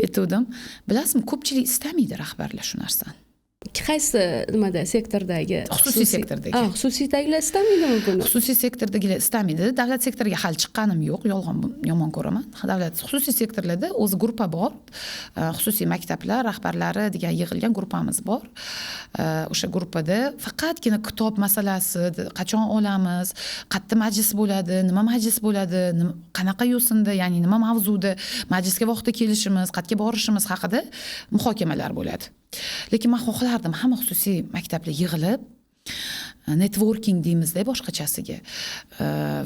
[SPEAKER 1] aytdim. Bilasizmi, ko'pchilik istamaydi rahbarlar shu narsani.
[SPEAKER 2] Qaysi nimada sektordagi?
[SPEAKER 1] Xususiy sektorda.
[SPEAKER 2] Xususiydagilar istamaydimi buni?
[SPEAKER 1] Xususiy sektordagilar istamaydi. Davlat sektoriga hali chiqqanim yo'q, yomon ko'raman. Davlat xususiy sektorlarda o'z gruppa bor. Xususiy maktablar rahbarlari degan yig'ilgan gruppamiz bor. O'sha gruppada faqatgina kitob masalasi, qachon olamiz, qayerda majlis bo'ladi, nima majlis bo'ladi, qanaqa yo'sinda, ya'ni nima mavzuda majlisga vaqtda kelishimiz, qayerga borishimiz haqida muhokamalar bo'ladi. Lekin men xohlardim hamma xususiy maktablar yig'ilib networking deymizda boshqachasiga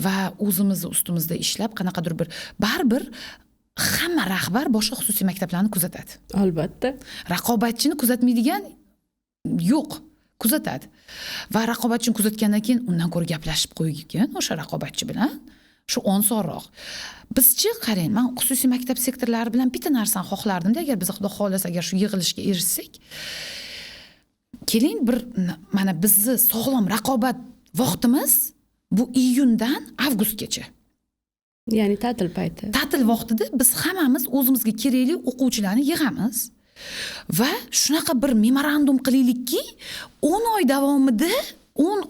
[SPEAKER 1] va o'zimizni ustimizda ishlab qanaqadir bir baribir hamma rahbar boshqa xususiy maktablarni kuzatadi.
[SPEAKER 2] Albatta.
[SPEAKER 1] Raqobatchini kuzatmaydigan yo'q, kuzatadi. Va raqobatchini kuzatgandan keyin undan ko'ra gaplashib qo'ygan o'sha raqobatchi bilan shu osonroq. Bizchi qarang, men xususiy maktab sektorlari bilan bitta narsani xohlardimda, agar biz Xudo xolasa agar shu yig'ilishga erishsak, keling bir mana bizni sog'lom raqobat vaqtimiz bu iyundan avgustgacha.
[SPEAKER 2] Ya'ni ta'til payti.
[SPEAKER 1] Ta'til vaqtida biz hammamiz o'zimizga kerakli o'quvchilarni yig'amiz va shunaqa bir memorandum qilaylikki, 10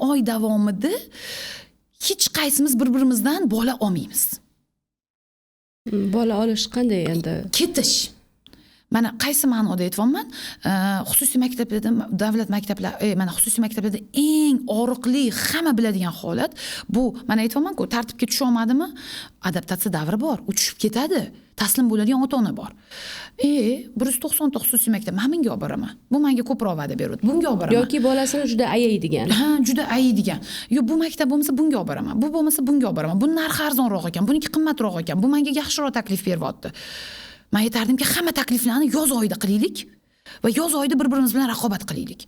[SPEAKER 1] oy davomida hech qaysimiz bir-birimizdan bola olmaymiz.
[SPEAKER 2] Bola olish qanday endi?
[SPEAKER 1] Ketish. Mana qaysi ma'noda aytyapman? Xususiy maktablarda, davlat maktablar, mana xususiy maktablarda eng og'riqli, hamma biladigan holat bu, mana aytyapman-ku, tartibga tusha olmadimi? Adaptatsiya davri bor, uchishib ketadi. Taslim bo'ladigan ota-ona bor. 190 ta xususiy maktab, men bunga olib boraman. Bu menga ko'proq va'da beradi. Bunga olib boraman.
[SPEAKER 2] Yoki bolasini juda ayaydigan.
[SPEAKER 1] Ha, juda ayaydigan. Yo, bu maktab bo'lmasa bunga olib boraman. Bu bo'lmasa bunga olib boraman. Bu narxi arzonroq ekan, buniki qimmatroq ekan. Bu menga yaxshiroq taklif beryapti. Men aytardimki, hamma takliflarni yoz oyida qilaylik va yoz oyida bir-birimiz bilan raqobat qilaylik.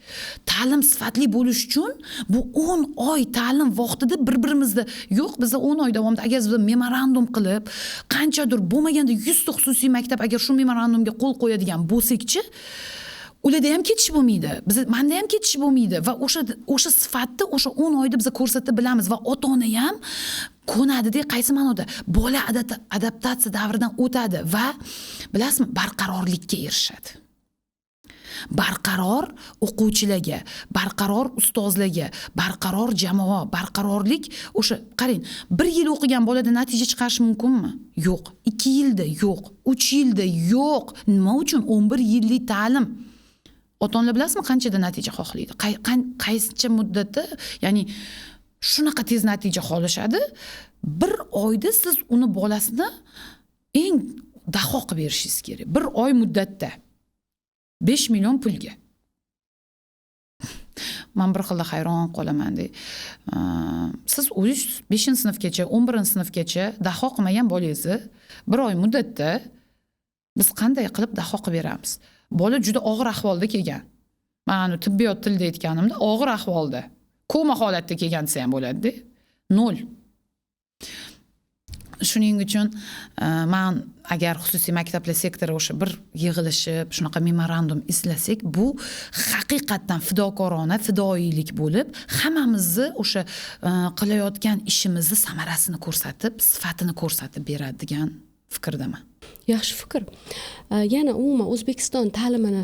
[SPEAKER 1] Ta'lim sifatli bo'lish uchun bu 10 oy ta'lim vaqtida bir-birimizni yo'q, biz 10 oy davomida agar biz memorandum qilib, qanchadir bo'lmaganda 100 ta xususiy maktab agar shu memorandumga qo'l qo'yadigan bo'lsak-chi, ularda ham ketish bo'lmaydi. Menda ham ketish bo'lmaydi va o'sha sifatni o'sha 10 oyda biz ko'rsatib bilamiz va ota-ona ham ko'nadida, qaysi ma'noda bola adaptatsiya davridan o'tadi va bilasizmi, barqarorlikka erishadi. Barqaror o'quvchilarga, barqaror ustozlarga, barqaror jamoa, barqarorlik, o'sha qarang, 1 yil o'qigan bolada natija chiqarish mumkinmi? Yo'q. 2 yilda yo'q, 3 yilda yo'q. Nima uchun 11 yillik ta'lim? Ota-onalar bilasizmi qanchada natija xohlaydi? Qaysicha muddatda, ya'ni shunaqa tez natija xohlashadi. 1 oyda siz uni bolasini eng daho qilib berishingiz kerak. 1 oy muddatda 5 million pulga. Men bir xilda hayron qolaman-da. Siz o'zingiz 5-sinfgacha, 11-sinfgacha daho qilmagan bolangizni 1 oy muddatda biz qanday qilib daho qilib beramiz? Bola juda og'ir ahvolda kelgan. Men tibbiyot tilida aytganimda og'ir ahvolda, koma holatda kelgan desa ham bo'ladi-da. 0. Shuning uchun men agar xususiy maktablar sektori o'sha bir yig'ilishib, shunaqa memorandum izlasak, bu haqiqatdan fidokorona, fidoyilik bo'lib, hammamizni o'sha qilayotgan ishimizni samarasini ko'rsatib, sifatini ko'rsatib beradigan fikrdaman.
[SPEAKER 2] Yaxshi fikr. Yana umuman O'zbekiston ta'limini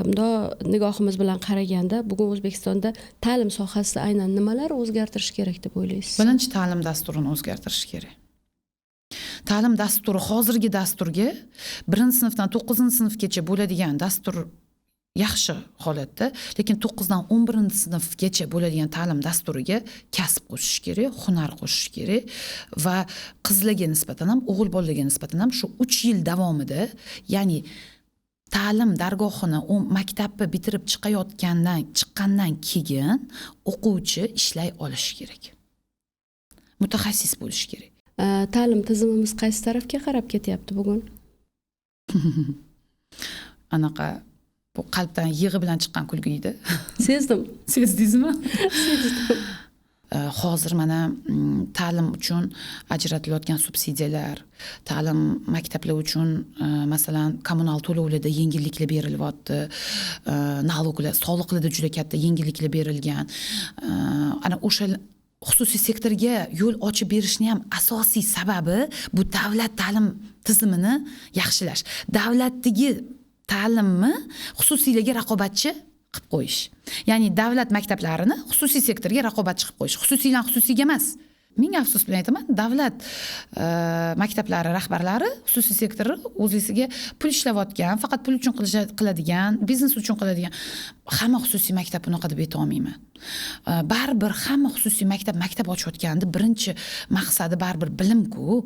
[SPEAKER 2] bundoq nigohimiz bilan qaraganda, bugun O'zbekistonda ta'lim sohasida aynan nimalar o'zgartirish kerak deb o'ylaysiz?
[SPEAKER 1] Birinchi ta'lim dasturini o'zgartirish kerak. Ta'lim dasturi hozirgi dasturga 1-sinfdan 9-sinfgacha bo'ladigan dastur yaxshi holatda, lekin 9dan 11-sinfgacha bo'ladigan ta'lim dasturiga kasb qo'shish kerak, hunar qo'shish kerak va qizlarga nisbatan ham, o'g'il bolalarga nisbatan ham shu 3 yil davomida, ya'ni ta'lim dargohini maktabni bitirib chiqqandan keyin o'quvchi ishlay olishi kerak. Mutaxassis bo'lish kerak.
[SPEAKER 2] Ta'lim tizimimiz qaysi tarafga qarab ketyapti bugun?
[SPEAKER 1] Anaqa bu qalbdan yig'i bilan chiqqan kulgi edi.
[SPEAKER 2] Sezdim.
[SPEAKER 1] Sezdingizmi?
[SPEAKER 2] Sezdim.
[SPEAKER 1] Hozir mana ta'lim uchun ajratilayotgan subsidiyalar, ta'lim maktablar uchun masalan kommunal to'lovlarda yengilliklar berilyapti, налогlar, soliqlarda juda katta yengilliklar berilgan. Ana o'sha xususiy sektorga yo'l ochib berishni ham asosiy sababi bu davlat ta'lim tizimini yaxshilash. Davlatdagi ta'limni xususiylarga raqobatchi qilib qo'yish. Ya'ni davlat maktablarini xususiy sektorga raqobatchi qilib qo'yish. Xususiylar xususiyga emas. Ming afsus bilan aytaman, davlat maktablari rahbarlari xususiy sektorni o'zisiga pul ishlayotgan, faqat pul uchun qiladigan, biznes uchun qiladigan. Hamma xususiy maktab unaqa deb ayta olmayman. Baribir hamma xususiy maktab ochayotganda birinchi maqsadi baribir bilim-ku,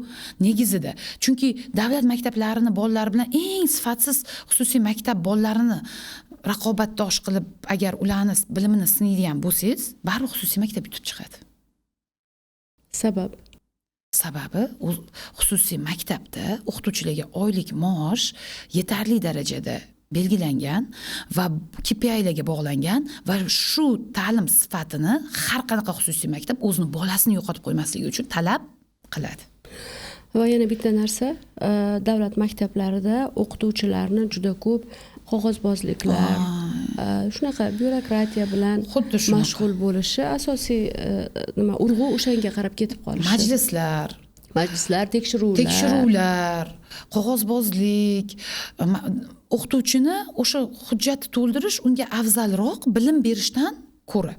[SPEAKER 1] negizida. Chunki davlat maktablarini bolalar bilan eng sifatsiz xususiy maktab bolalarini raqobatdosh qilib, agar ularni bilimini sinaydigan bo'lsangiz, baribir xususiy maktab yutib chiqadi. Sababi xususiy maktabda o'qituvchilarga oylik maosh yetarli darajada belgilangan va KPIlarga bog'langan va shu ta'lim sifatini har qanaqa xususiy maktab o'zini bolasini yo'qotib qo'ymasligi uchun talab qiladi.
[SPEAKER 2] Va yana bitta narsa, davlat maktablarida o'qituvchilarni juda ko'p qog'ozbozliklar, shunaqa byurokratiya bilan mashg'ul bo'lishi asosiy urg'u o'shanga qarab ketib qolishi. Majlislar, tekshiruvlar, qog'ozbozlik, o'qituvchini o'sha hujjatni to'ldirish unga afzalroq bilim berishdan ko'ra.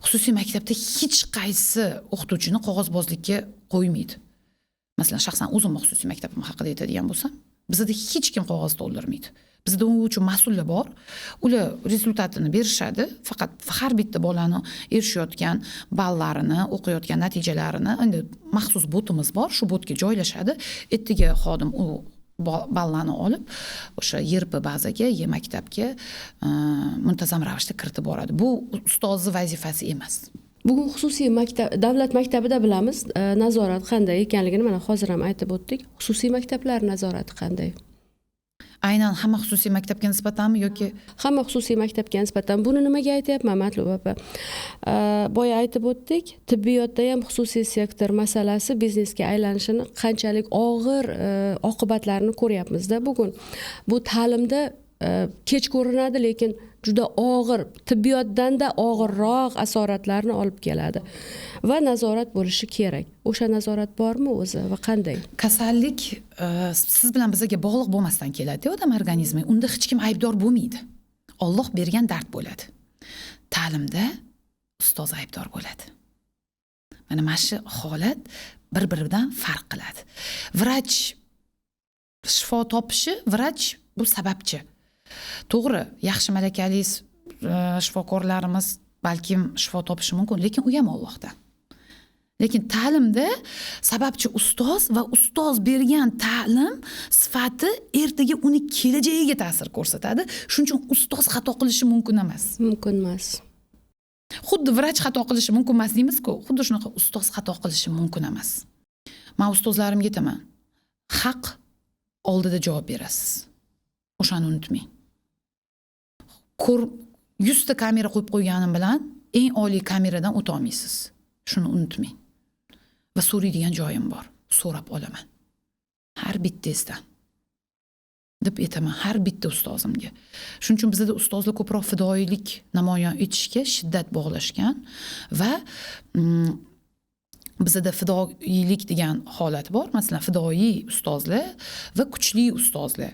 [SPEAKER 2] Xususiy maktabda hech qaysi o'qituvchini qog'ozbozlikka qo'ymaydi. Masalan, shaxsan o'zim xususiy maktabim haqida aytadigan bo'lsam, bizda hech kim qog'oz to'ldirmaydi. Bizda u uchun mas'ullar bor. Ular rezultatini berishadi. Faqat har bitta bolani erishayotgan ballarini, o'qiyotgan natijalarini, endi maxsus botimiz bor, shu botga joylashadi. Ertaga xodim u ballarni olib, o'sha YRP bazaga, maktabga muntazam ravishda kiritib boradi. Bu ustozni vazifasi emas. Bugun xususiy maktab, davlat maktabida bilamiz, nazorat qanday ekanligini mana hozir ham aytib o'tdik. Xususiy maktablar nazorati qanday?
[SPEAKER 1] Aynan hamma xususiy maktabga nisbatanmi yoki
[SPEAKER 2] hamma xususiy maktabga nisbatan? Buni nimaga aytyapman, Matlub opa? Boya aytib o'tdik, tibbiyotda ham xususiy sektor masalasi biznesga aylanishini qanchalik og'ir oqibatlarini ko'ryapmiz-da bugun. Bu ta'limda kech ko'rinadi, lekin juda og'ir, tibbiyotdan-da og'irroq asoratlarni olib keladi va nazorat bo'lishi kerak. O'sha nazorat bormi o'zi va qanday?
[SPEAKER 1] Kasallik siz bilan bizga bog'liq bo'lmasdan keladi, odam organizmi. Unda hech kim aybdor bo'lmaydi. Alloh bergan dard bo'ladi. Ta'limda ustoz aybdor bo'ladi. Mana shu holat bir-biridan farq qiladi. Vrach shifo topishi, vrach bu sababchi. To'g'ri, yaxshi malakali shifokorlarimiz balkim shifo topishi mumkin, lekin u ham Allohdan. Lekin ta'limda sababchi ustoz va ustoz bergan ta'lim sifati ertaga uni kelajagiga ta'sir ko'rsatadi. Shuning uchun ustoz xato qilishi mumkin emas.
[SPEAKER 2] Mumkin emas.
[SPEAKER 1] Xuddi vrach xato qilishi mumkin emas deymiz-ku, xuddi shunaqa ustoz xato qilishi mumkin emas. Men ustozlarimga aytaman, haq oldida javob berasiz. O'shani unutmang. 100 ta kamera qo'yib qo'yganim bilan eng oliy kameradan o'ta olmaysiz. Shuni unutmang. Va so'raydigan joyim bor. So'rab olaman. Har bittangizdan. deb aytaman har bitta ustozimga. Shuning uchun bizda ustozlar ko'proq fidoyilik namoyon etishga shiddat bog'lashgan va bizada fidoyilik degan holat bor. Masalan, fidoyi ustozlar va kuchli ustozlar.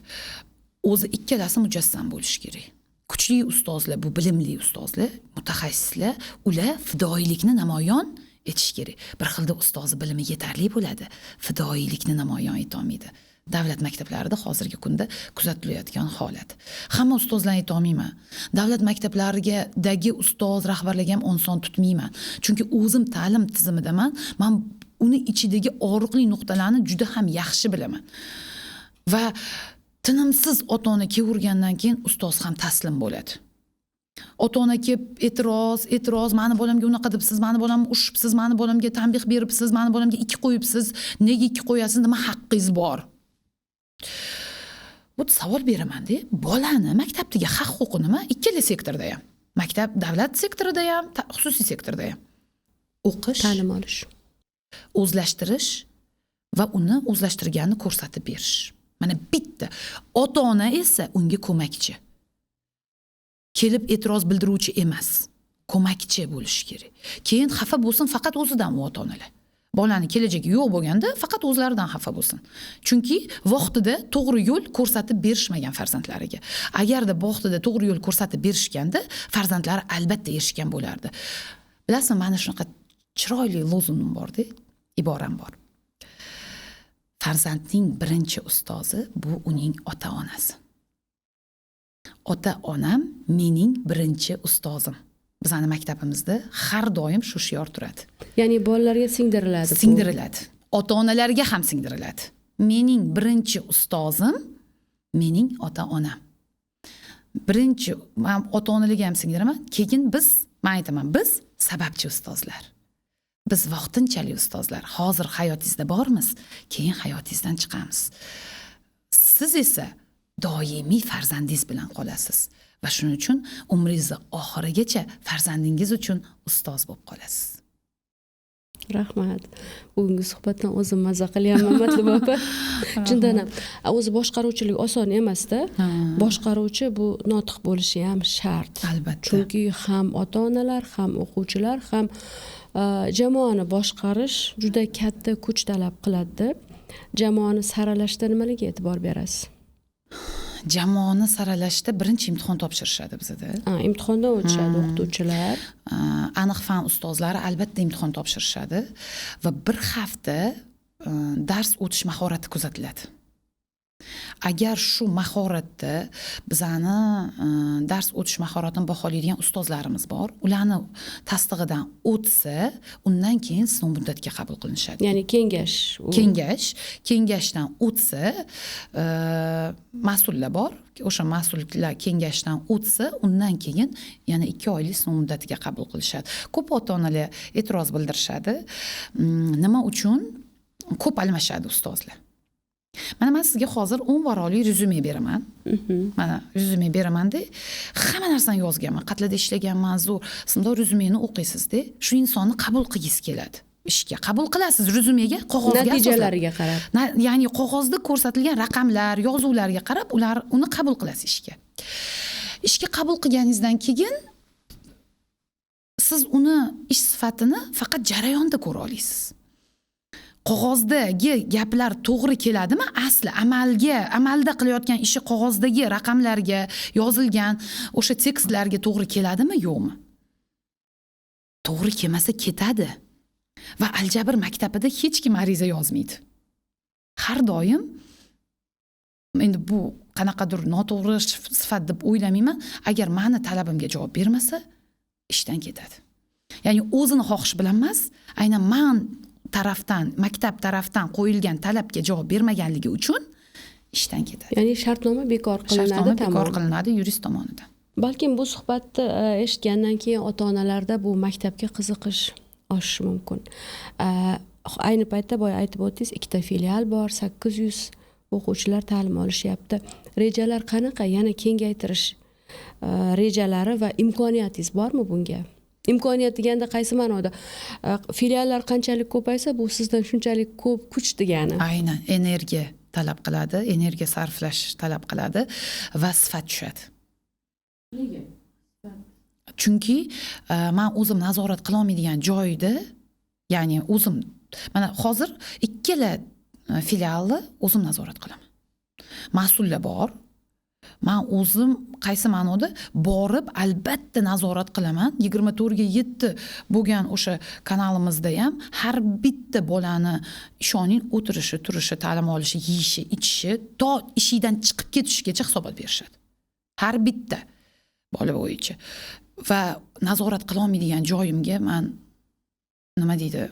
[SPEAKER 1] O'zi ikkalasi mujassam bo'lishi kerak. Kuchli ustozlar bu bilimli ustozlar, mutaxassislar, ular fidoyilikni namoyon etish kerak. Bir xilda ustozi bilimi yetarli bo'ladi, fidoyilikni namoyon etolmaydi. Davlat maktablarida hozirgi kunda kuzatilayotgan holat. Hamma ustozlarni ayta olmayman. Davlat maktablaridagi ustoz rahbarlarga ham oson tutmayman. Chunki o'zim ta'lim tizimidaman. Men uni ichidagi og'riqli nuqtalarni juda ham yaxshi bilaman. Va tinimsiz ota-ona kelavergandan keyin ustoz ham taslim bo'ladi. Ota-ona kelib e'tiroz, mani bolamga unaqa debsiz, mani bolamni urishibsiz, mani bolamga tanbeh beribsiz, mani bolamga 2 qo'yibsiz, nega 2 qo'yasiz, nima haqqingiz bor? Bu savol beraman-da, bolani maktabdagi haq-huquqi nima? Ikkala sektorda ham. Maktab davlat sektorida ham, xususiy sektorda ham. O'qish,
[SPEAKER 2] ta'lim olish,
[SPEAKER 1] o'zlashtirish va uni o'zlashtirganini ko'rsatib berish. Mana bitta. Ota-ona esa unga ko'makchi. Kelib e'tiroz bildiruvchi emas, ko'makchi bo'lishi kerak. Keyin xafa bo'lsin faqat o'zidan u ota-onalar. Bolani kelajagi yo'q bo'lganda faqat o'zlaridan xafa bo'lsin. Chunki vaqtida to'g'ri yo'l ko'rsatib berishmagan farzandlariga. Agarda vaqtida to'g'ri yo'l ko'rsatib berishganda, farzandlari albatta erishgan bo'lardi. Bilasizmi, mana shunaqa chiroyli lozungim bor-da, iboram bor. Farzandning birinchi ustozi bu uning ota-onasi. Ota-onam mening birinchi ustozim. Bizning maktabimizda har doim shu shior turadi.
[SPEAKER 2] Ya'ni bolalarga singdiriladi.
[SPEAKER 1] Singdiriladi. Ota-onalarga ham singdiriladi. Mening birinchi ustozim mening ota-onam. Birinchi men ota-onalarga ham singdiraman, keyin biz, men aytaman, biz sababchi ustozlar. Biz vaqtinchalik ustozlar. Hozir hayotingizda bormiz, keyin hayotingizdan chiqamiz. Siz esa doimiy farzandingiz bilan qolasiz va shuning uchun umringiz oxirigacha farzandingiz uchun ustoz bo'lib qolasiz.
[SPEAKER 2] Rahmat. Bugungi suhbatdan o'zim mazza qilyapman, Matlub opa. Chindan ham o'zi boshqaruvchilik oson emas-da. Boshqaruvchi bu notiq bo'lishi ham shart.
[SPEAKER 1] Albatta.
[SPEAKER 2] Chunki ham ota-onalar, ham o'quvchilar, ham jamoani boshqarish juda katta kuch talab qiladi. Jamoani saralashda nimalarga e'tibor berasiz?
[SPEAKER 1] Jamoani saralashda birinchi imtihon topshirishadi bizda.
[SPEAKER 2] Imtihondan o'tishadi o'qituvchilar.
[SPEAKER 1] Aniq fan ustozlari albatta imtihon topshirishadi va bir hafta dars o'tish mahorati kuzatiladi. Agar shu mahoratda bizani dars o'tish mahoratini baholaydigan ustozlarimiz bor, ularni tasdig'idan o'tsa, undan keyin sinov muddatiga qabul qilinishadi.
[SPEAKER 2] Ya'ni
[SPEAKER 1] kengashdan o'tsa, mas'ullar bor. O'sha mas'ullar kengashdan o'tsa, undan keyin yana 2 oylik sinov muddatiga qabul qilishadi. Ko'p ota-onalar e'tiroz bildirishadi. Nima uchun? Ko'p almashadi ustozlar. Mana men sizga hozir 10 varoli rezyume beraman. Mana rezyume beraman-da, hamma narsani yozganman, qatlada ishlaganman, zo'r. Sizda rezyumeni o'qiysiz-da, shu insonni qabul qilgisiz keladi. Ishga qabul qilasiz rezyumega, qog'ozga
[SPEAKER 2] natijalariga qarab.
[SPEAKER 1] Ya'ni qog'ozda ko'rsatilgan raqamlar, yozuvlarga qarab, ular uni qabul qilasiz ishga. Ishga qabul qilganingizdan keyin siz uni ish sifatini faqat jarayonda ko'ra olasiz. Qog'ozdagi gaplar to'g'ri keladimi? Asli amalda qilayotgan ishi qog'ozdagi raqamlarga yozilgan o'sha tekstlarga to'g'ri keladimi, yo'qmi? To'g'ri kelmasa ketadi. Va aljabr maktabida hech kim ariza yozmaydi. Har doim endi bu qanaqadir noto'g'ri sifat deb o'ylamayman, agar meni talabimga javob bermasa, ishdan ketadi. Ya'ni o'zini xohish bilan emas, aynan men maktab tarafdan qo'yilgan talabga javob bermaganligi uchun ishdan ketadi.
[SPEAKER 2] Ya'ni shartnoma bekor qilinadi.
[SPEAKER 1] Shartnoma bekor qilinadi yurist tomonidan.
[SPEAKER 2] Balkim bu suhbatni eshitgandan keyin ota-onalarda bu maktabga qiziqish oshishi mumkin. Ayni paytda boya aytib o'tdingiz, 2 ta filial bor, 800 o'quvchilar ta'lim olishyapti. Rejalar qanaqa? Yana kengaytirish rejalari va imkoniyatingiz bormi bunga? Imkoniyat deganda qaysi ma'noda? Filiallar qanchalik ko'paysa, bu sizdan shunchalik ko'p kuch degani.
[SPEAKER 1] Aynan, energiya talab qiladi, energiya sarflash talab qiladi va sifat tushadi. Nega? Chunki men o'zim nazorat qila olmaydigan joyda, ya'ni o'zim mana hozir ikkala filialni o'zim nazorat qilaman. Mas'ullar bor. Men o'zim qaysi ma'noda borib albatta nazorat qilaman. 24 ga 7 bo'lgan o'sha kanalimizda ham har bitta bolani ishoning o'tirishi, turishi, ta'lim olishi, yeyishi, ichishi, to ishidan chiqib ketishigacha hisobot berishadi. Har bitta bola bo'yicha. Va nazorat qila olmaydigan joyimga men nima deydi?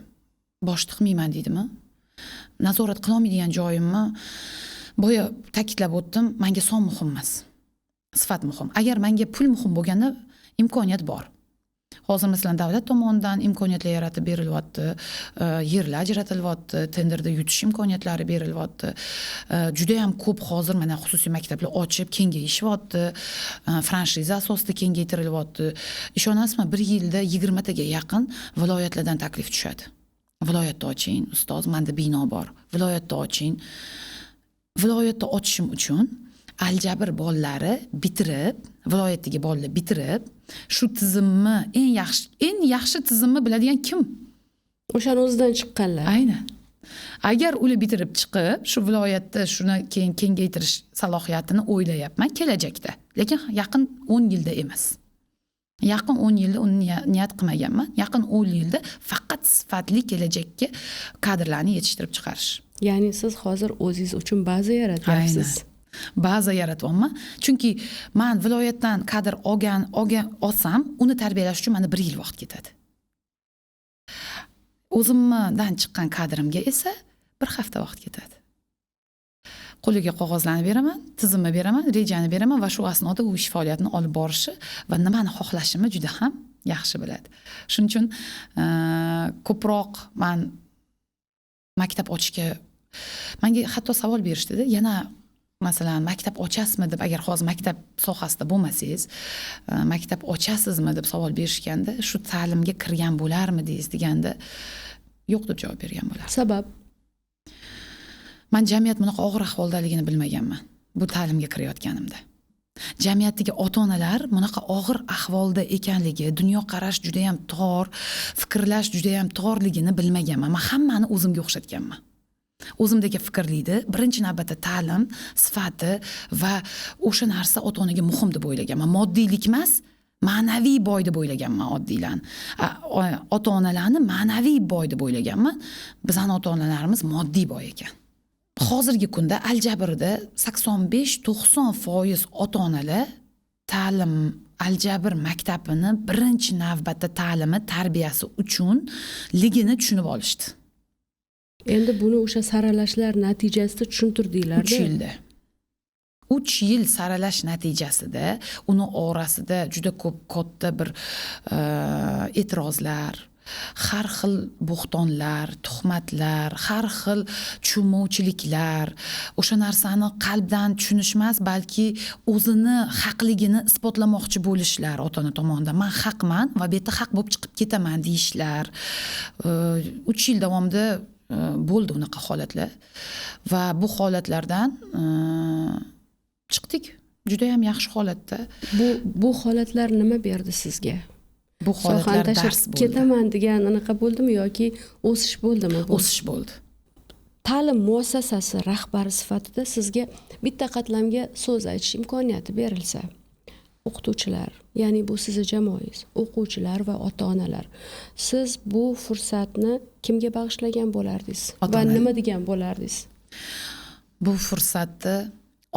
[SPEAKER 1] Bosh tiqmayman deydimi? Nazorat qila olmaydigan joyimni boya ta'kidlab o'tdim, menga son muhim emas. Sifat muhim. Agar menga pul muhim bo'lganda imkoniyat bor. Hozir masalan davlat tomonidan imkoniyatlar yaratib berilyapti, yerlar ajratilyapti, tenderda yutish imkoniyatlari berilyapti. Juda ham ko'p hozir mana xususiy maktablar ochib, kengayishyapti, franshiza asosida kengaytirilyapti. Ishonasizmi, bir yilda 20 taga yaqin viloyatlardan taklif tushadi. Viloyatda oching, ustoz, menda bino bor. Viloyatda oching. Viloyatda ochishim uchun aljabr bolalari bitirib, viloyatdagi bolalar bitirib, shu tizimni eng yaxshi tizimni biladigan kim?
[SPEAKER 2] O'shani o'zidan chiqqanlar.
[SPEAKER 1] Aynan. Agar ular bitirib chiqib, shu viloyatda shuni keyin kengaytirish salohiyatini o'ylayapman kelajakda. Lekin yaqin 10 yilda emas. Yaqin 10 yilda uni niyat qilmaganman. Yaqin 10 yilda faqat sifatli kelajakka kadrlarni yetishtirib chiqarish.
[SPEAKER 2] Ya'ni siz hozir o'zingiz uchun baza yaratyapsiz.
[SPEAKER 1] Baza yaratyapman. Chunki men viloyatdan kadr olsam, uni tarbiyalash uchun menda 1 yil vaqt ketadi. O'zimdan chiqqan kadrimga esa 1 hafta vaqt ketadi. Qo'liga qog'ozlarni beraman, tizimni beraman, rejani beraman va shu asnoda u ish faoliyatini olib borishi va nimani xohlashimni juda ham yaxshi biladi. Shuning uchun ko'proq men maktab ochishga menga hatto savol berishdi-da, yana masalan maktab ochasizmi deb, agar hozir maktab sohasida bo'lmasangiz, maktab ochasizmi deb savol berishganda, shu ta'limga kirgan bo'larmidingiz deganda, yo'q deb javob bergan bo'lardim.
[SPEAKER 2] Sabab?
[SPEAKER 1] Men jamiyat bunaqa og'ir ahvoldaligini bilmaganman bu ta'limga kirayotganimda. Jamiyatdagi ota-onalar bunaqa og'ir ahvolda ekanligi, dunyo qarash juda ham tor, fikrlash juda ham torligini bilmaganman. Men hammani o'zimga o'xshatganman. O'zimdagi fikrlikni birinchi navbatda ta'lim sifati va o'sha narsa ota-onaga muhim deb o'ylaganman. Moddiylik emas, ma'naviy boy deb o'ylaganman oddiylan. Ota-onalarni ma'naviy boy deb o'ylaganman. Bizning ota-onalarimiz moddiy boy ekan. Hozirgi kunda aljabrda 85-90% ota-onalar ta'lim aljabr maktabini birinchi navbatda ta'limi, tarbiyasi uchun ligini tushunib olishdi.
[SPEAKER 2] Endi buni o'sha saralashlar natijasida tushuntirdinglar-da.
[SPEAKER 1] 3 yilda. 3 yil saralash natijasida uni orasida juda ko'p katta bir e'tirozlar, har xil bo'xtonlar, tuhmatlar, har xil tushunmovchiliklar, o'sha narsani qalbdan tushunishmas, balki o'zini haqligini isbotlamoqchi bo'lishlar ota-ona tomonidan. Men haqman va bu yerda haq bo'lib chiqib ketaman deyishlar. 3 yil davomida bo'ldi unaqa holatlar va bu holatlardan chiqdik. Juda ham yaxshi holatda.
[SPEAKER 2] Bu holatlar nima berdi sizga?
[SPEAKER 1] Bu holatlar dars bo'ldi.
[SPEAKER 2] Ketaman degan anaqa bo'ldimi yoki o'sish bo'ldimi?
[SPEAKER 1] O'sish bo'ldi.
[SPEAKER 2] Ta'lim muassasasi rahbari sifatida sizga bitta qatlamga so'z aytish imkoniyati berilsa, o'qituvchilar, ya'ni bu sizning jamoangiz, o'quvchilar va ota-onalar, siz bu fursatni kimga bag'ishlagan bo'lardingiz va nima degan bo'lardingiz?
[SPEAKER 1] Bu fursatni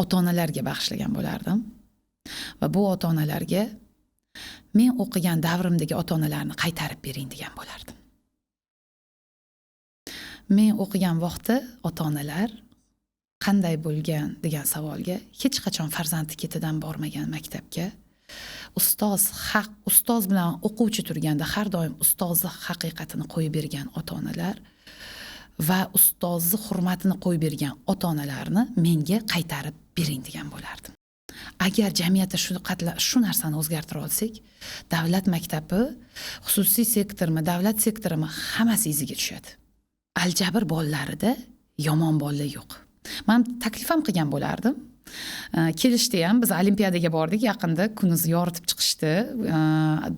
[SPEAKER 1] ota-onalarga bag'ishlagan bo'lardim va bu ota-onalarga men o'qigan davrimdagi ota-onalarni qaytarib bering degan bo'lardim. Men o'qigan vaqtda ota-onalar qanday bo'lgan degan savolga hech qachon farzandi ketidan bormagan maktabga ustoz bilan o'quvchi turganda har doim ustozni haqiqatini qo'yib bergan ota-onalar va ustozni hurmatini qo'yib bergan ota-onalarni menga qaytarib bering degan bo'lardim. Agar jamiyatda shu narsani o'zgartira olsak, davlat maktabi, xususiy sektormi, davlat sektorimi hammasi iziga tushadi. Aljabr bolalarida yomon bolalar yo'q. Men taklif ham qilgan bo'lardim. Kelishdi ham, biz olimpiadaga bordik yaqinda, kuniz yoritib chiqishdi.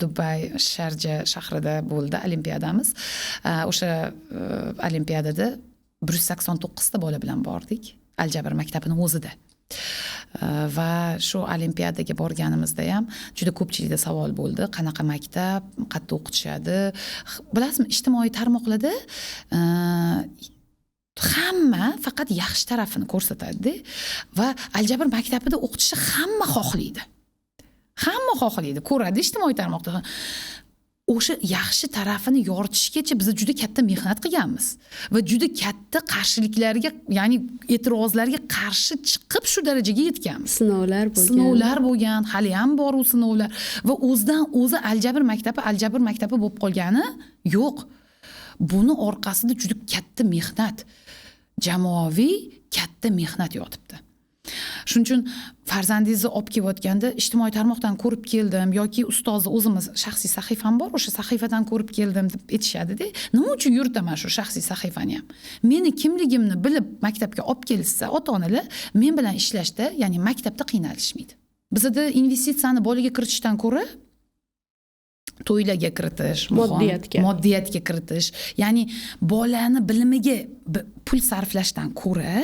[SPEAKER 1] Dubay Sharja shahrida bo'ldi olimpiadamiz. O'sha olimpiadada 189 ta bola bilan bordik. Aljabr maktabining o'zida. Va shu olimpiadaga borganimizda ham juda ko'pchilikda savol bo'ldi. Qanaqa maktab, qayerda o'qitishadi? Bilasizmi, ijtimoiy tarmoqlarda hamma faqat yaxshi tarafini ko'rsatadi va Aljabr maktabida o'qitishni hamma xohlaydi. Hamma xohlaydi, ko'radi ijtimoiy tarmoqda. O'sha yaxshi tarafini yoritishgacha biz juda katta mehnat qilganmiz va juda katta qarshiliklarga, ya'ni e'tirozlarga qarshi chiqib shu darajaga yetganmiz. Sinovlar bo'lgan, hali ham bor u sinovlar va o'zidan o'zi Aljabr maktabi bo'lib qolgani yo'q. Buni orqasida juda katta mehnat, jamoaviy katta mehnat yotibdi. Shuning uchun farzandingizni olib kelayotganda ijtimoiy tarmoqdan ko'rib keldim yoki ustozni o'zimiz shaxsiy sahifam bor, o'sha sahifadan ko'rib keldim deb aytishadi-da. Nima uchun yuritaman shu shaxsiy sahifani ham? Meni kimligimni bilib maktabga olib kelsa, ota-onalar men bilan ishlashda, ya'ni maktabda qiynalishmaydi. Bizda investitsiyani bolaga kiritishdan ko'ra to'ylarga kiritish, moddiyatga kiritish, ya'ni bolani bilimiga pul sarflashdan ko'ra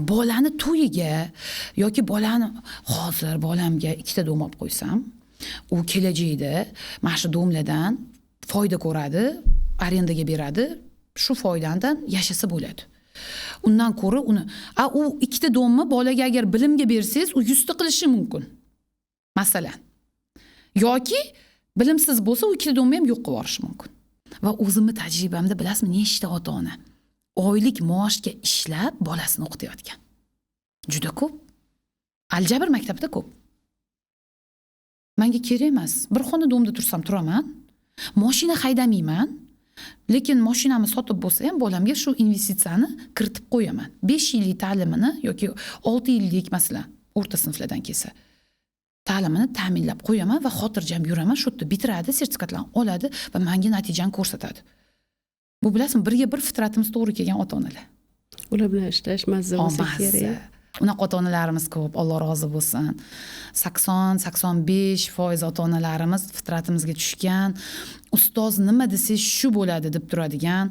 [SPEAKER 1] bolani to'yiga yoki bolani hozir bolamga 2 ta dom olib qo'ysam, u kelajakda mana shu domlardan foyda ko'radi, arendaga beradi, shu foydadan yashasa bo'ladi. Undan ko'ra uni u 2 ta domni bolaga agar bilimga bersangiz, u 100 ta qilishi mumkin. Masalan. Yoki bilimsiz bo'lsa, u 2 ta domni ham yo'q qilib yuborishi mumkin. Va o'zimni tajribamda bilasizmi, nechta ota-ona oylik maoshga ishlab bolasini o'qitayotgan. Juda ko'p. Aljabr maktabida ko'p. Menga kerak emas. Bir xonadonda tursam turaman. Mashina haydamayman. Lekin mashinamni sotib bo'lsa ham bolamga shu investitsiyani kiritib qo'yaman. 5 yillik ta'limini yoki 6 yillik masalan, o'rta sinflardan kelsa ta'limini ta'minlab qo'yaman va xotirjam yuraman. Shu yerda bitiradi, sertifikatlarni oladi va menga natijani ko'rsatadi. Bu bilasizmi, birga bir fitratimiz to'g'ri kelgan ota-onalar.
[SPEAKER 2] Ular bilan ishlash mazza bo'lsa kerak.
[SPEAKER 1] Unaqa ota-onalarimiz ko'p, Alloh rozi bo'lsin. 80-85% ota-onalarimiz fitratimizga tushgan. Ustoz nima desa shu bo'ladi deb turadigan,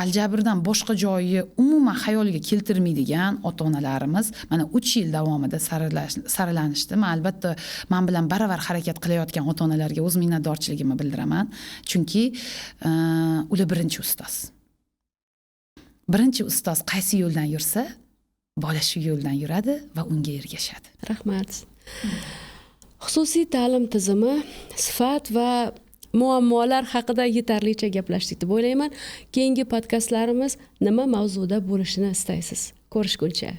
[SPEAKER 1] aljabrdan boshqa joyi umuman xayoliga keltirmaydigan ota-onalarimiz mana 3 yil davomida saralanishdi. Men albatta men bilan baravar harakat qilayotgan ota-onalarga o'z minnatdorchiligimni bildiraman, chunki ular birinchi ustoz. Birinchi ustoz qaysi yo'ldan yursa, bola shu yo'ldan yuradi va unga ergashadi.
[SPEAKER 2] Rahmat. Xususiy ta'lim tizimi, sifat va muammolar haqida yetarlicha gaplashdik deb o'ylayman. Keyingi podkastlarimiz nima mavzuda bo'lishini istaysiz? Ko'rishguncha.